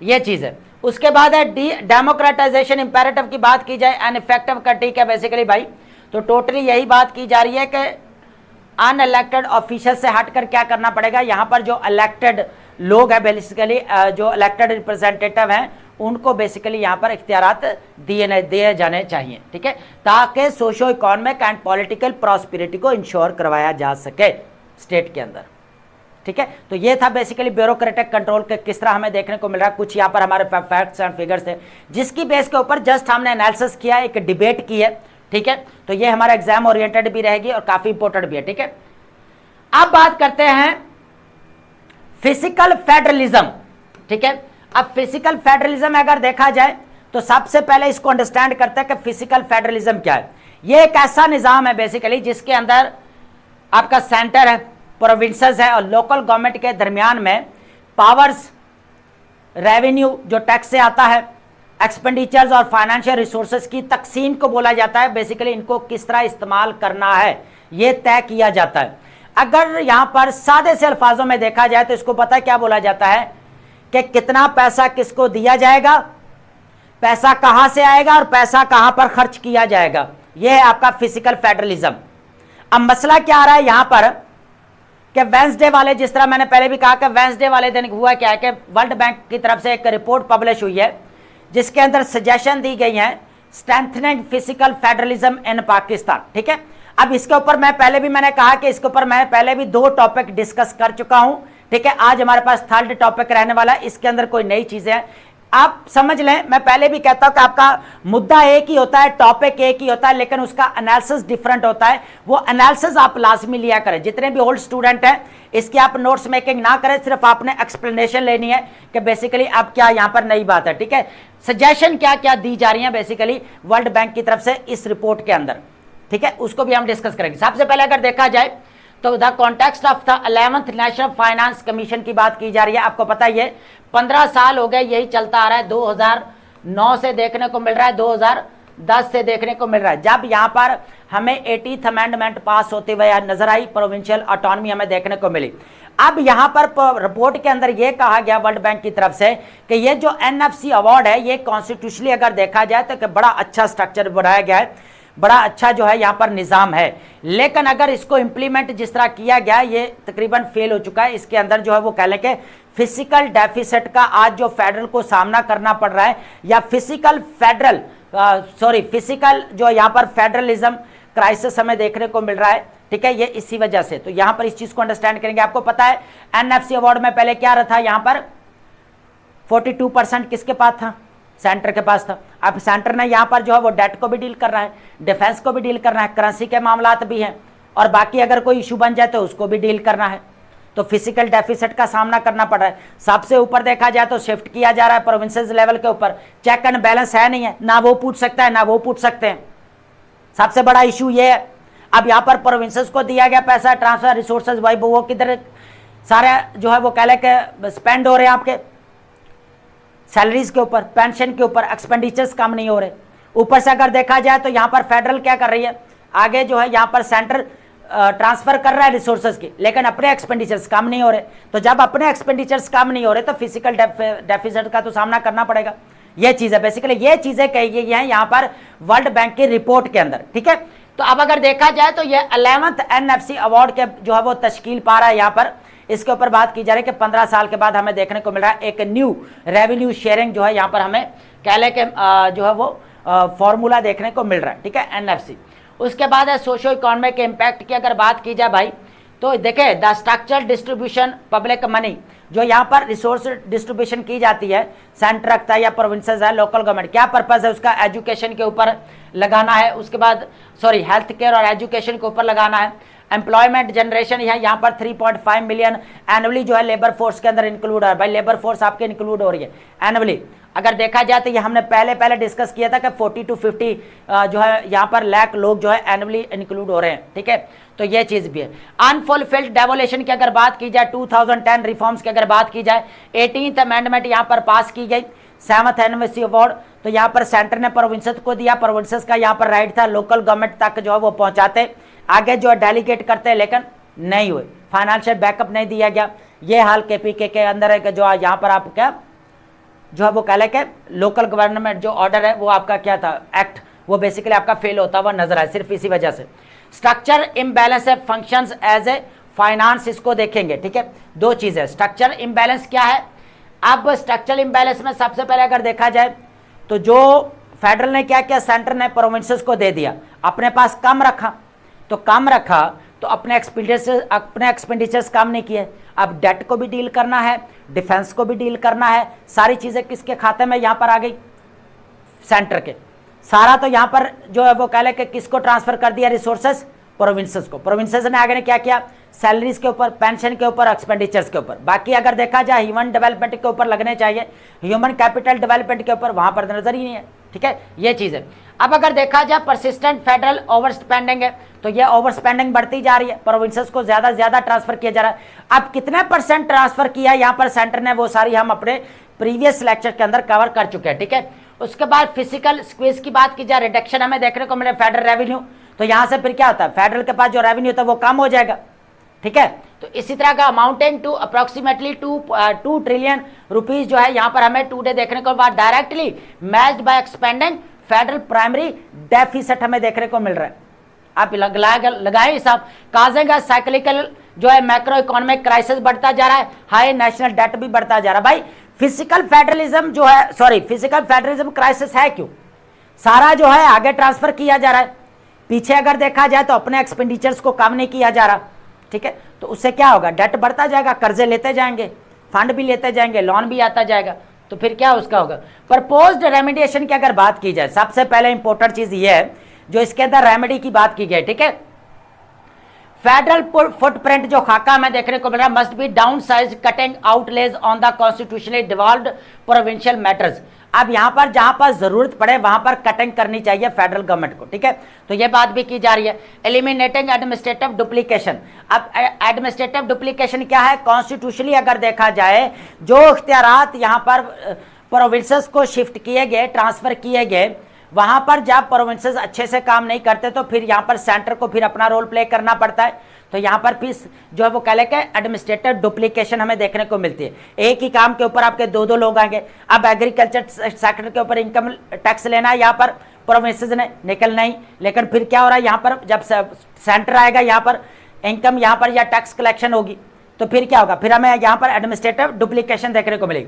ये चीज है। उसके बाद है डेमोक्रेटाइजेशन इंपेरेटिव की बात की जाए, अनइफेक्टिव का, ठीक है, बेसिकली भाई तो टोटली यही बात की जा रही है कि अनइलेक्टेड ऑफिशियल से हटकर क्या करना पड़ेगा? यहां पर जो इलेक्टेड लोग हैं, बेसिकली जो इलेक्टेड रिप्रेजेंटेटिव हैं, उनको बेसिकली यहां पर इख्तियारात दिए जाने चाहिए, ठीक है, ताकि socio economic and political prosperity को इंश्योर करवाया जा सके स्टेट के अंदर, ठीक है। तो ये था बेसिकली ब्यूरोक्रेटिक कंट्रोल के किस तरह हमें देखने को मिल रहा है। कुछ यहाँ पर हमारे फैक्ट्स एंड फिगर्स थे जिसकी बेस के ऊपर जस्ट हमने एनालिसिस किया, एक डिबेट की है, ठीक है। तो ये हमारा एग्जाम ओरिएंटेड भी रहेगी और काफी इंपॉर्टेंट भी है, ठीक है। अब बात करते हैं फिजिकल फेडरलिज्म, ठीक है। अब फिजिकल फेडरलिज्म अगर देखा जाए तो सबसे पहले इसको अंडरस्टैंड करते हैं कि फिजिकल फेडरलिज्म क्या है। ये एक ऐसा निजाम है बेसिकली जिसके अंदर आपका सेंटर है, प्रोविंसेस है और लोकल गवर्नमेंट के दरमियान में पावर्स, रेवेन्यू जो टैक्स से आता है, एक्सपेंडिचर्स और फाइनेंशियल रिसोर्सेज की तकसीम को बोला जाता है। बेसिकली इनको किस तरह इस्तेमाल करना है ये तय किया जाता है। अगर यहां पर सादे से अल्फाजों में देखा जाए तो इसको पता है क्या बोला जाता है कि कितना पैसा किसको दिया जाएगा, पैसा कहां से आएगा और पैसा कहां पर खर्च किया जाएगा। यह है आपका फिजिकल फेडरलिज्म। अब मसला क्या आ रहा है यहां पर कि वेंसडे वाले, जिस तरह मैंने पहले भी कहा कि वेंसडे वाले दिन हुआ क्या है कि वर्ल्ड बैंक की तरफ से एक रिपोर्ट पब्लिश हुई है जिसके अंदर सजेशन दी गई है स्ट्रेंथनिंग फिजिकल फेडरलिज्म इन पाकिस्तान, ठीक है। अब इसके ऊपर मैंने कहा कि इसके ऊपर मैं पहले भी 2 टॉपिक डिस्कस कर चुका हूं, ठीक है। आज हमारे पास 3rd टॉपिक रहने वाला है, इसके अंदर कोई नई चीजें हैं। आप समझ लें, मैं पहले भी कहता हूं कि आपका मुद्दा एक ही होता है, टॉपिक एक ही होता है, लेकिन उसका एनालिसिस डिफरेंट होता है। वो एनालिसिस आप लाजमी लिया करें। जितने भी ओल्ड स्टूडेंट हैं इसकी आप नोट्स मेकिंग ना करें, सिर्फ आपने एक्सप्लेनेशन लेनी है कि बेसिकली अब क्या यहां पर नई बात है, ठीक है। सजेशन क्या क्या दी जा रही है बेसिकली वर्ल्ड बैंक की तरफ से इस रिपोर्ट के अंदर, ठीक है, उसको भी हम डिस्कस करेंगे। सबसे पहले अगर देखा जाए तो the context of the 11th national finance commission की बात की जा रही है। आपको पता ही है 15 साल हो गए यही चलता आ रहा है, 2009 से देखने को मिल रहा है, 2010 से देखने को मिल रहा है, जब यहां पर हमें 80th अमेंडमेंट पास होते हुए नजर आई, प्रोविंशियल ऑटोनॉमी हमें देखने को मिली। अब यहां पर रिपोर्ट के अंदर यह कहा गया वर्ल्ड बैंक की तरफ से कि ये जो एनएफसी अवार्ड है ये कॉन्स्टिट्यूशनली अगर देखा जाए तो बड़ा अच्छा स्ट्रक्चर बनाया गया है, बड़ा अच्छा जो है यहां पर निजाम है, लेकिन अगर इसको इंप्लीमेंट जिस तरह किया गया ये तकरीबन फेल हो चुका है। इसके अंदर जो है वो कह लें कि फिजिकल डेफिसिट का आज जो फेडरल को सामना करना पड़ रहा है, या फिजिकल जो यहां पर फेडरलिज्म क्राइसिस हमें देखने को मिल रहा है, ठीक है, ये इसी वजह से। तो यहां पर इस चीज को अंडरस्टैंड करेंगे। आपको पता है एनएफसी अवार्ड में पहले क्या रहा था, यहां पर 42% किसके पास था, सेंटर के पास था। अब सेंटर ने यहां पर जो है वो डेट को भी डील कर रहा है, डिफेंस को भी डील करना है, करेंसी के मामलात भी हैं, और बाकी अगर कोई इशू बन जाए तो उसको भी डील करना है। तो फिजिकल डेफिसिट का सामना करना पड़ रहा है। सबसे ऊपर देखा जाए तो शिफ्ट किया जा रहा है प्रोविंसेस लेवल के ऊपर, चेक एंड बैलेंस है नहीं है, ना वो पूछ सकता है ना वो पूछ सकते हैं। सबसे बड़ा इशू ये है। अब यहां पर प्रोविंसेस को दिया गया पैसा, ट्रांसफर रिसोर्सेज, भाई वो किधर सारे जो है वो कह ले के स्पेंड हो रहे हैं आपके सैलरीज के ऊपर, पेंशन के ऊपर, एक्सपेंडिचर्स कम नहीं हो रहे। ऊपर से अगर देखा जाए तो यहां पर फेडरल क्या कर रही है, आगे जो है यहां पर सेंटर ट्रांसफर कर रहा है रिसोर्सेज की, लेकिन अपने एक्सपेंडिचर्स कम नहीं हो रहे। तो जब अपने एक्सपेंडिचर्स कम नहीं हो रहे तो फिजिकल डेफिसिट का तो सामना करना पड़ेगा। ये चीज है बेसिकली, ये चीजें कही गई हैं यहां पर वर्ल्ड बैंक की रिपोर्ट के अंदर, ठीक है। तो अब अगर देखा जाए तो ये 11th एनएफसी अवार्ड के जो है वो तश्कील पा रहा है यहां पर। इसके ऊपर बात की जा रही है कि 15 साल के बाद हमें देखने को मिल रहा है एक न्यू रेवेन्यू शेयरिंग जो है यहां पर हमें कह ले के जो है वो फॉर्मूला देखने को मिल रहा है, ठीक है, एनएफसी। उसके बाद है सोशो इकोनॉमिक इम्पैक्ट की अगर बात की जाए भाई, तो देखें the structural distribution public money, जो यहाँ पर रिसोर्स डिस्ट्रीब्यूशन की जाती है, सेंटर रखता है या प्रोविंसेस है, लोकल गवर्नमेंट, क्या पर्पस है उसका, एजुकेशन के ऊपर लगाना है, उसके बाद हेल्थ केयर और एजुकेशन के ऊपर लगाना है। एम्प्लॉयमेंट जनरेशन है यहाँ पर 3.5 मिलियन एनुअली जो है लेबर फोर्स के अंदर इंक्लूड है। भाई लेबर फोर्स आपके इंक्लूड हो रही है एनुअली। अगर देखा जाए तो ये हमने पहले डिस्कस किया था कि 40 to 50 जो है यहाँ पर लाख लोग जो है एनुअली इंक्लूड हो रहे हैं, ठीक है। तो ये चीज भी है। अनफुलफिल्ड डेवोल्यूशन की अगर बात की जाए, 2010 रिफॉर्म्स की अगर बात की जाए, 18th अमेंडमेंट यहाँ पर पास की गई, 7th एनिवर्सरी अवार्ड तो यहाँ पर सेंटर ने प्रोविंसेस को दिया, प्रोविंसेस का यहाँ पर राइट था लोकल गवर्नमेंट तक जो है वो पहुंचाते, आगे जो है डेलीगेट करते, लेकिन नहीं हुए, फाइनेंशियल बैकअप नहीं दिया गया। ये हाल केपीके के अंदर है कि जो यहाँ पर आप क्या जो है वो कह ले के लोकल गवर्नमेंट जो ऑर्डर है वो आपका क्या था, एक्ट, वो बेसिकली आपका फेल होता हुआ नजर आए सिर्फ इसी वजह से। स्ट्रक्चर इम्बैलेंस है, फंक्शंस एज ए फाइनेंस, इसको देखेंगे, ठीक है। दो चीजें, स्ट्रक्चर इम्बैलेंस क्या है। अब स्ट्रक्चरल इम्बैलेंस में सबसे पहले अगर देखा जाए तो जो फेडरल ने क्या किया, सेंटर ने प्रोविंसेस को दे दिया, अपने पास कम रखा, तो कम रखा तो अपने एक्सपेंडिचर्स कम नहीं किए। अब डेट को भी डील करना है, डिफेंस को भी डील करना है, सारी चीजें किसके खाते में यहां पर आ गई, सेंटर के। सारा तो यहां पर जो है वो कह ले कि किसको ट्रांसफर कर दिया, रिसोर्सेस प्रोविंसेस को। प्रोविंसेस ने आगे ने क्या किया, सैलरीज के ऊपर, पेंशन के ऊपर, एक्सपेंडिचर्स के ऊपर। बाकी अगर देखा जाए ह्यूमन डेवलपमेंट के ऊपर लगने चाहिए, ह्यूमन कैपिटल डेवलपमेंट के ऊपर वहां पर नजर ही नहीं है, ठीक है, ये चीज है। अब अगर देखा जाए परसिस्टेंट फेडरल ओवर स्पेंडिंग है, तो ये ओवर स्पेंडिंग बढ़ती जा रही है, प्रोविंसेस को ज्यादा से ज्यादा ट्रांसफर किया जा रहा है। अब कितने % ट्रांसफर किया यहाँ पर सेंटर ने, वो सारी हम अपने प्रीवियस लेक्चर के अंदर कवर कर चुके हैं, ठीक है। उसके बाद फिजिकल स्क्वीज की बात की जाए, रिडक्शन हमें देखने को मिले फेडरल रेवेन्यू, तो यहां से फिर क्या होता है, फेडरल के पास जो रेवेन्यू होता है वो कम हो जाएगा, ठीक है। तो इसी तरह का amounting to approximately 2 trillion rupees जो है यहाँ पर हमें टूडे देखने को बाद directly matched by expanding federal primary deficit हमें देखने को मिल रहा है। आप लगाए हिसाब, काजेगा साइक्लिकल जो है मैक्रो इकोनॉमिक क्राइसिस बढ़ता जा रहा है, हाई नेशनल डेट भी बढ़ता जा रहा है। भाई फिजिकल फेडरलिज्म जो है, सॉरी फिजिकल फेडरलिज्म क्राइसिस है क्यों, सारा जो है आगे ट्रांसफर किया जा रहा है, पीछे अगर देखा जाए तो अपने एक्सपेंडिचर्स को कम नहीं किया जा रहा, ठीक है। तो उससे क्या होगा, डेट बढ़ता जाएगा, कर्जे लेते जाएंगे, फंड भी लेते जाएंगे, लोन भी आता जाएगा, तो फिर क्या उसका होगा। प्रपोज्ड रेमेडिएशन की अगर बात की जाए, सबसे पहले इंपॉर्टेंट चीज ये है जो इसके अंदर रेमेडी की बात की गई, ठीक है। फेडरल फुटप्रिंट जो खाका में देखने को मिल रहा है, must be down size cutting outlays on the constitutionally devolved provincial matters. अब यहां पर जहां पर जरूरत पड़े वहां पर कटिंग करनी चाहिए फेडरल गवर्नमेंट को, ठीक है। तो ये बात भी की जा रही है। Eliminating administrative duplication. अब एडमिनिस्ट्रेटिव डुप्लीकेशन क्या है, कॉन्स्टिट्यूशनली अगर देखा जाए जो इख्तियारात यहां पर प्रोविंसेस को शिफ्ट किए गए, ट्रांसफर किए गए, वहां पर जब प्रोविंसेस अच्छे से काम नहीं करते तो फिर यहां पर सेंटर को फिर अपना रोल प्ले करना पड़ता है। तो यहां पर फिर जो है वो कह लेके एडमिनिस्ट्रेटिव डुप्लीकेशन हमें देखने को मिलती है। एक ही काम के ऊपर आपके दो लोग आएंगे। अब एग्रीकल्चर सेक्टर के ऊपर इनकम टैक्स लेना है यहाँ पर प्रोविंसेस ने, निकलना ही, लेकिन फिर क्या हो रहा है यहाँ पर जब सेंटर आएगा यहाँ पर इनकम यहाँ पर या टैक्स कलेक्शन होगी तो फिर क्या होगा, फिर हमें यहाँ पर एडमिनिस्ट्रेटिव डुप्लीकेशन देखने को मिलेगी।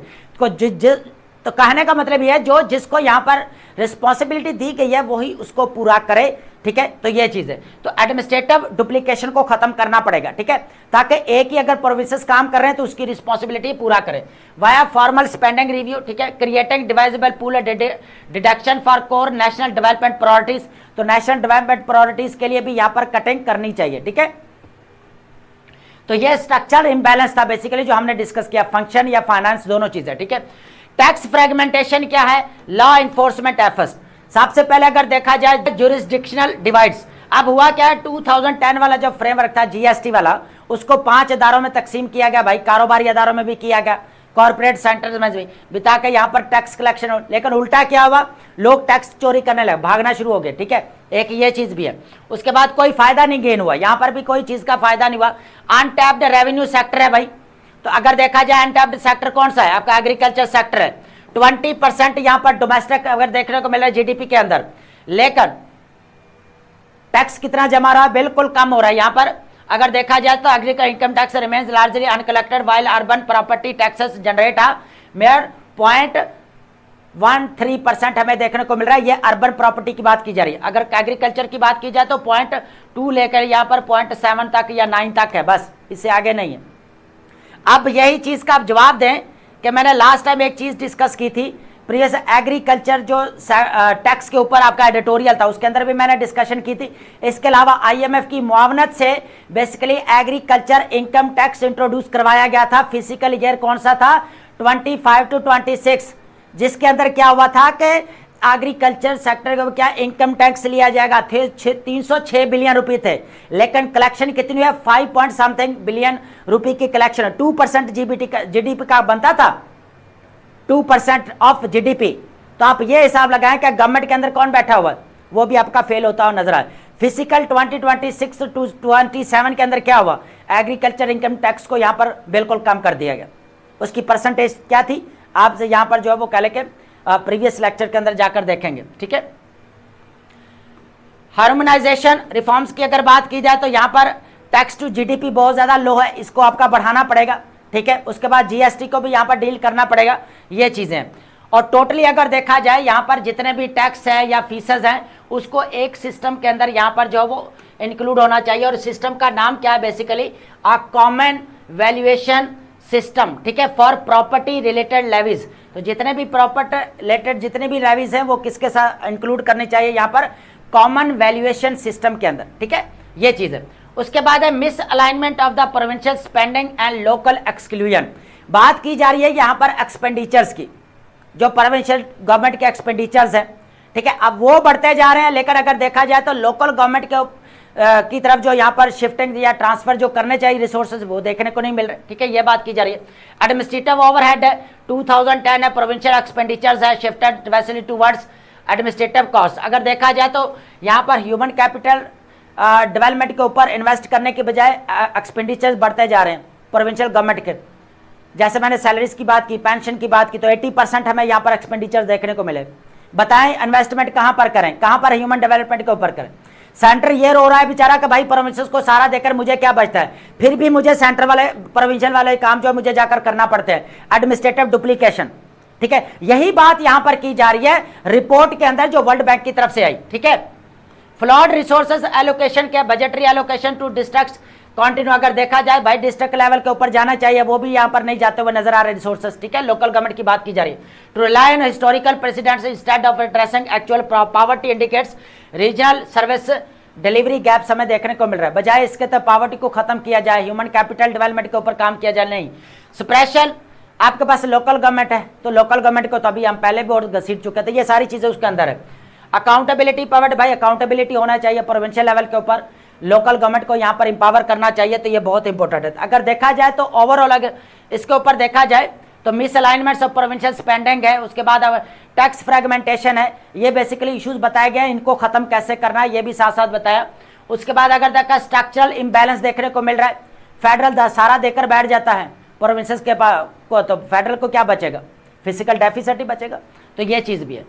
तो कहने का मतलब यह है जो जिसको यहाँ पर रिस्पॉन्सिबिलिटी दी गई है वही उसको पूरा करे, ठीक है। तो ये चीज है, तो एडमिनिस्ट्रेटिव डुप्लीकेशन को खत्म करना पड़ेगा, ठीक है, ताकि एक ही अगर प्रोविंसेस काम कर रहे हैं तो उसकी रिस्पॉन्सिबिलिटी पूरा करें। वाया फॉर्मल स्पेंडिंग रिव्यू, ठीक है, creating divisible pool deduction for core national development priorities. तो नेशनल डेवलपमेंट प्रायोरिटीज के लिए भी यहाँ पर कटिंग करनी चाहिए, ठीक है। तो ये स्ट्रक्चरल इंबैलेंस था बेसिकली जो हमने डिस्कस किया, फंक्शन या फाइनेंस दोनों चीजें, ठीक है। टैक्स फ्रेगमेंटेशन क्या है, लॉ इन्फोर्समेंट एफर्ट्स। सबसे पहले अगर देखा जाए ज्यूरिसडिक्शनल डिवाइड्स। अब हुआ क्या है, 2010 वाला जो फ्रेमवर्क था जीएसटी वाला, उसको 5 अदारों में तकसीम किया गया। भाई कारोबारी अदारों में भी किया गया, कॉर्पोरेट सेंटर्स में भी, बिता के यहाँ पर टैक्स कलेक्शन हो। लेकिन उल्टा क्या हुआ, लोग टैक्स चोरी करने लगे, भागना शुरू हो गए, ठीक है, एक ये चीज भी है। उसके बाद कोई फायदा नहीं गेन हुआ, यहाँ पर भी कोई चीज का फायदा नहीं हुआ। अनटैप्ड रेवेन्यू सेक्टर है भाई, तो अगर देखा जाए अनटैप्ड सेक्टर कौन सा है, आपका एग्रीकल्चर सेक्टर है। 20% यहां पर डोमेस्टिक अगर देखने को मिल रहा है जीडीपी के अंदर, लेकिन टैक्स कितना जमा रहा है, बिल्कुल कम हो रहा है। यहां पर अगर देखा जाए तो agriculture income tax remains largely uncollected while urban property taxes generate mayor 0.13% हमें देखने को मिल रहा है। ये अर्बन प्रॉपर्टी की बात की जा रही है। अगर एग्रीकल्चर की बात की जाए तो 0.2 लेकर यहां पर 0.7 तक या 9 तक है, बस इससे आगे नहीं है। अब यही चीज का आप जवाब दें कि मैंने लास्ट टाइम एक चीज डिस्कस की थी प्रीवियस एग्रीकल्चर जो टैक्स के ऊपर आपका एडिटोरियल था, उसके अंदर भी मैंने डिस्कशन की थी। इसके अलावा आईएमएफ की मुआवनत से basically agriculture income tax introduce करवाया गया था। फिजिकल ईयर कौन सा था, 25 to 26, जिसके अंदर क्या हुआ था कि एग्रीकल्चर सेक्टर का क्या इनकम टैक्स लिया जाएगा, थे 306 बिलियन रुपए थे, लेकिन कलेक्शन कितनी है, 5 पॉइंट समथिंग बिलियन रुपए की कलेक्शन। 2% जीडीपी का बनता था, 2% ऑफ जीडीपी। तो आप ये हिसाब लगाएं कि गवर्नमेंट के अंदर कौन बैठा हुआ है, वो भी आपका फेल होता हुआ नजर आए। फिजिकल 2026 to 27 के अंदर क्या हुआ, एग्रीकल्चर इनकम टैक्स को यहां पर बिल्कुल कम कर दिया गया। उसकी परसेंटेज क्या थी, आपसे यहां पर जो है वो कह लेके प्रीवियस लेक्चर के अंदर जाकर देखेंगे, ठीक है। हार्मोनाइजेशन रिफॉर्म्स की अगर बात की जाए तो यहां पर टैक्स टू जीडीपी बहुत ज्यादा लो है, इसको आपका बढ़ाना पड़ेगा, ठीक है। उसके बाद जीएसटी को भी यहां पर डील करना पड़ेगा, ये चीजें। और टोटली अगर देखा जाए यहां पर जितने भी टैक्स है या फीसेस हैं उसको एक सिस्टम के अंदर यहां पर जो वो इंक्लूड होना चाहिए। और सिस्टम का नाम क्या है, basically a common valuation system, ठीक है, फॉर प्रॉपर्टी रिलेटेड लेवीज। तो जितने भी प्रॉपर्टी रिलेटेड जितने भी लेवीज हैं वो किसके साथ इंक्लूड करने चाहिए, यहाँ पर कॉमन वैल्यूएशन सिस्टम के अंदर, ठीक है। ये चीज है। उसके बाद है miss alignment of the provincial spending and local exclusion. बात की जा रही है यहाँ पर एक्सपेंडिचर्स की, जो प्रोविंशियल गवर्नमेंट के एक्सपेंडिचर्स हैं, ठीक है, अब वो बढ़ते जा रहे हैं, लेकिन अगर देखा जाए तो लोकल गवर्नमेंट के की तरफ जो यहाँ पर शिफ्टिंग या ट्रांसफर जो करने चाहिए रिसोर्सेज वो देखने को नहीं मिल रहे, ठीक है, ये बात की जा रही है। एडमिनिस्ट्रेटिव ओवरहेड है 2010 है, प्रोविंशियल एक्सपेंडिचर्स है शिफ्टेड वैसली टूवर्ड्स एडमिनिस्ट्रेटिव कॉस्ट। अगर देखा जाए तो यहाँ पर ह्यूमन कैपिटल डेवलपमेंट के ऊपर इन्वेस्ट करने के बजाय एक्सपेंडिचर्स बढ़ते जा रहे हैं प्रोविंशियल गवर्नमेंट के। जैसे मैंने सैलरीज की बात की, पेंशन की बात की, तो 80% हमें यहाँ पर एक्सपेंडिचर देखने को मिले। बताएं इन्वेस्टमेंट कहाँ पर करें, कहाँ पर ह्यूमन डेवलपमेंट के ऊपर करें। सेंटर ये रो रहा है बेचारा कि भाई प्रोविंसेस को सारा देकर मुझे क्या बचता है, फिर भी मुझे सेंटर वाले प्रोविंशियल वाले काम जो मुझे जाकर करना पड़ते हैं, एडमिनिस्ट्रेटिव डुप्लीकेशन, ठीक है। यही बात यहां पर की जा रही है रिपोर्ट के अंदर जो वर्ल्ड बैंक की तरफ से आई, ठीक है। फ्लॉड रिसोर्सेज एलोकेशन के budgetary allocation to districts continue. अगर देखा जाए भाई डिस्ट्रिक्ट लेवल के ऊपर जाना चाहिए, वो भी यहाँ पर नहीं जाते हुए नजर आ रहे रिसोर्सेज, ठीक है। लोकल गवर्नमेंट की बात की जा रही है। To rely on historical precedents instead of addressing actual poverty indicates regional service delivery gaps हमें देखने को मिल रहा है। बजाय इसके तो पॉवर्टी को खत्म किया जाए, ह्यूमन कैपिटल डेवलपमेंट के ऊपर काम किया जाए, नहीं। सप्रेशन, आपके पास लोकल गवर्नमेंट है तो लोकल गवर्नमेंट को तो अभी हम पहले भी और घसीट चुके थे, ये सारी चीजें उसके अंदर है। अकाउंटेबिलिटी पावर, भाई अकाउंटेबिलिटी होना चाहिए प्रोविंशियल लेवल के ऊपर, लोकल गवर्नमेंट को यहाँ पर इंपावर करना चाहिए, तो ये बहुत इंपॉर्टेंट है। अगर देखा जाए तो ओवरऑल अगर इसके ऊपर देखा जाए तो miss alignments of provincial spending है, उसके बाद टैक्स फ्रेगमेंटेशन है, ये बेसिकली इश्यूज बताए गए, इनको खत्म कैसे करना है ये भी साथ साथ बताया। उसके बाद अगर देखा स्ट्रक्चरल इम्बैलेंस देखने को मिल रहा है, फेडरल सारा देकर बैठ जाता है प्रोविंसेस के पास को, तो फेडरल को क्या बचेगा, फिजिकल डेफिसिट ही बचेगा, तो ये चीज भी है।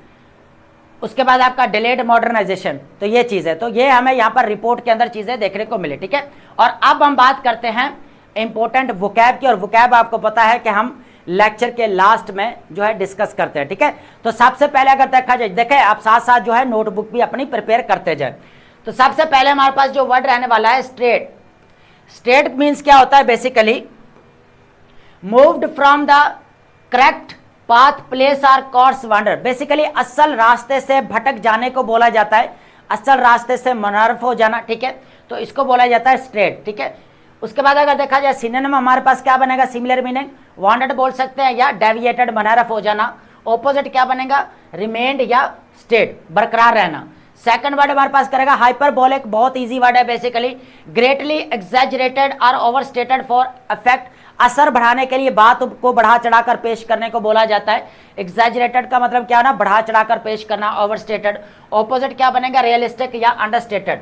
उसके बाद आपका डिलेड मॉडर्नाइजेशन, तो ये चीज है। तो ये हमें यहाँ पर रिपोर्ट के अंदर चीजें देखने को मिले, ठीक है। और अब हम बात करते हैं इंपॉर्टेंट वोकैब की, और वोकैब आपको पता है कि हम लेक्चर के लास्ट में जो है डिस्कस करते हैं, ठीक है। तो सबसे पहले अगर देखा जाए, देखें आप साथ साथ जो है नोटबुक भी अपनी प्रिपेयर करते जाए। तो सबसे पहले हमारे पास जो वर्ड रहने वाला है स्ट्रेट। स्ट्रेट मीन्स क्या होता है, basically moved from the correct path place or course wander. Basically असल रास्ते से भटक जाने को बोला जाता है, असल रास्ते से मुनहरफ हो जाना, ठीक है, तो इसको बोला जाता है स्ट्रेट, ठीक है। उसके बाद अगर देखा जाए सिनोनिम हमारे पास क्या बनेगा, सिमिलर मीनिंग, वांडेड बोल सकते हैं या डेविएटेड मुनहरफ हो जाना। ऑपोजिट क्या बनेगा, रिमेन्ड या स्टेट, बरकरार रहना। सेकंड वर्ड हमारे पास करेगा हाइपरबोलिक, बहुत इजी वर्ड है बेसिकली, ग्रेटली एग्जैजरेटेड और ओवरस्टेटेड फॉर इफेक्ट, असर बढ़ाने के लिए बात को बढ़ा चढ़ाकर पेश करने को बोला जाता है। एग्जैजरेटेड का मतलब क्या ना, बढ़ा चढ़ाकर पेश करना, ओवरस्टेटेड। ऑपोजिट क्या बनेगा, रियलिस्टिक या अंडरस्टेटेड।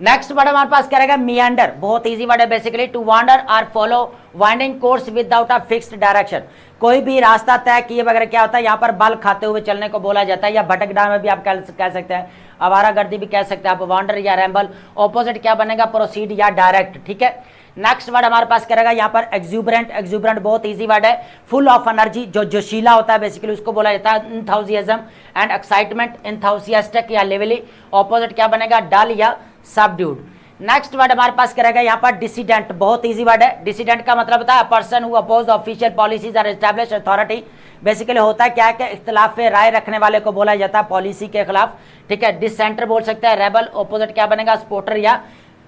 नेक्स्ट वर्ड हमारे पास क्या रहेगा, मियांडर, बहुत इजी वर्ड है बेसिकली, टू वांडर और follow winding course without a fixed direction, कोई भी रास्ता तय किए बगैर क्या होता है यहाँ पर बल खाते हुए चलने को बोला जाता है, या भटकना में भी आप कह सकते हैं, आवारागर्दी भी कह सकते हैं आप, वांडर या रैम्बल। ऑपोजिट क्या बनेगा, प्रोसीड या डायरेक्ट, ठीक है। नेक्स्ट वर्ड हमारे पास क्या रहेगा यहाँ पर एक्सूबरेंट। एक्सूबरेंट बहुत इजी वर्ड है, फुल ऑफ एनर्जी, जो जोशीला होता है बेसिकली उसको बोला जाता है। एंथुसियाज्म एंड एक्साइटमेंट, एंथुसियास्टिक या लेवली। ऑपोजिट क्या बनेगा, डल या सबड्यूड। नेक्स्ट वर्ड हमारे पास क्या रहेगा यहाँ पर डिसिडेंट, बहुत इजी वर्ड है। डिसिडेंट का मतलब होता है person who oppose official policies और एस्टैब्लिश अथॉरिटी। बेसिकली होता है क्या है कि इख्तिलाफ राय रखने वाले को बोला जाता है पॉलिसी के खिलाफ, ठीक है। डिसेंटर बोल सकते हैं, रेबल। ऑपोजिट क्या बनेगा, सपोर्टर या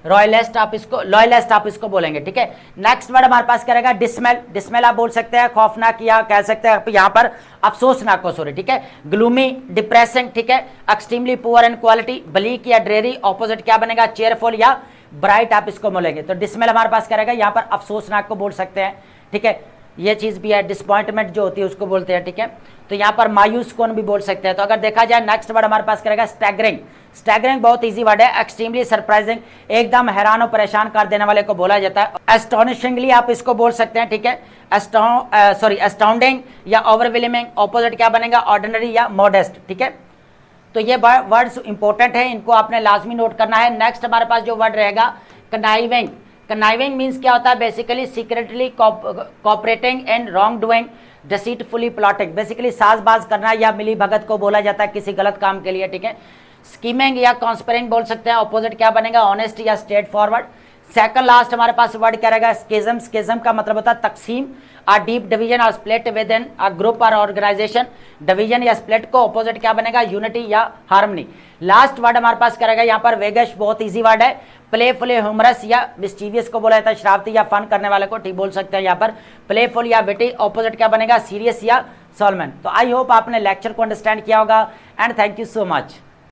रॉयलिस्ट, आप इसको लॉयलिस्ट आप इसको बोलेंगे, ठीक है। नेक्स्ट वर्ड हमारे पास क्या रहेगा, डिसमेल। डिसमेल आप बोल सकते हैं खौफनाक या कह सकते हैं यहाँ पर अफसोसनाक को, सॉरी, ठीक है। ग्लूमी, डिप्रेसिंग, ठीक है। Extremely poor in quality, bleak या ड्रेरी। ऑपोजिट क्या बनेगा, चेयरफुल या ब्राइट आप इसको बोलेंगे। तो डिसमेल हमारे पास क्या रहेगा यहाँ पर अफसोसनाक को बोल सकते हैं, ठीक है। ये चीज भी है, डिसपॉइंटमेंट जो होती है उसको बोलते हैं, ठीक है। तो यहाँ पर मायूस कौन भी बोल सकते हैं। तो अगर देखा जाए नेक्स्ट वर्ड हमारे पास करेगा स्टैगरिंग। स्टैगरिंग बहुत इजी वर्ड है, एक्सट्रीमली सरप्राइजिंग, एकदम हैरान और परेशान कर देने वाले को बोला जाता है। एस्टोनिशिंगली आप इसको बोल सकते हैं, ठीक है। एस्टाउंडिंग या ओवरवेलमिंग। ऑपोजिट क्या बनेगा, ऑर्डिनरी या मॉडेस्ट, ठीक है। तो ये वर्ड्स इंपॉर्टेंट है, इनको आपने लाजमी नोट करना है। नेक्स्ट हमारे पास जो वर्ड रहेगा कनाइविंग। कनाइविंग मीन्स क्या होता है, basically secretly cooperating and wrong doing, deceitfully plotting. Basically साजबाज करना या मिली भगत को बोला जाता है किसी गलत काम के लिए, ठीक है। स्कीमिंग या कॉन्स्पिरिंग बोल सकते हैं। ऑपोजिट क्या बनेगा, ऑनेस्ट या स्ट्रेट फॉरवर्ड। सेकंड लास्ट हमारे पास वर्ड क्या रहेगा, स्किज्म। स्किज्म का मतलब होता है तकसीम, आ डीप डिवीजन और split with in a group और ऑर्गेनाइजेशन। डिवीजन या स्प्लिट को ऑपोजिट क्या बनेगा, यूनिटी या हार्मनी। लास्ट वर्ड हमारे पास क्या रहेगा यहाँ पर, वेगश, बहुत इजी वर्ड है। प्लेफुल, ह्यूमरस या मिस्चीवियस को बोला जाता है, शरारती या फन करने वाले को ठीक बोल सकते हैं यहाँ पर। प्लेफुल या विटी, ऑपोजिट क्या बनेगा, सीरियस या सोलमन। तो आई होप आपने लेक्चर को अंडरस्टैंड किया होगा and thank you so much.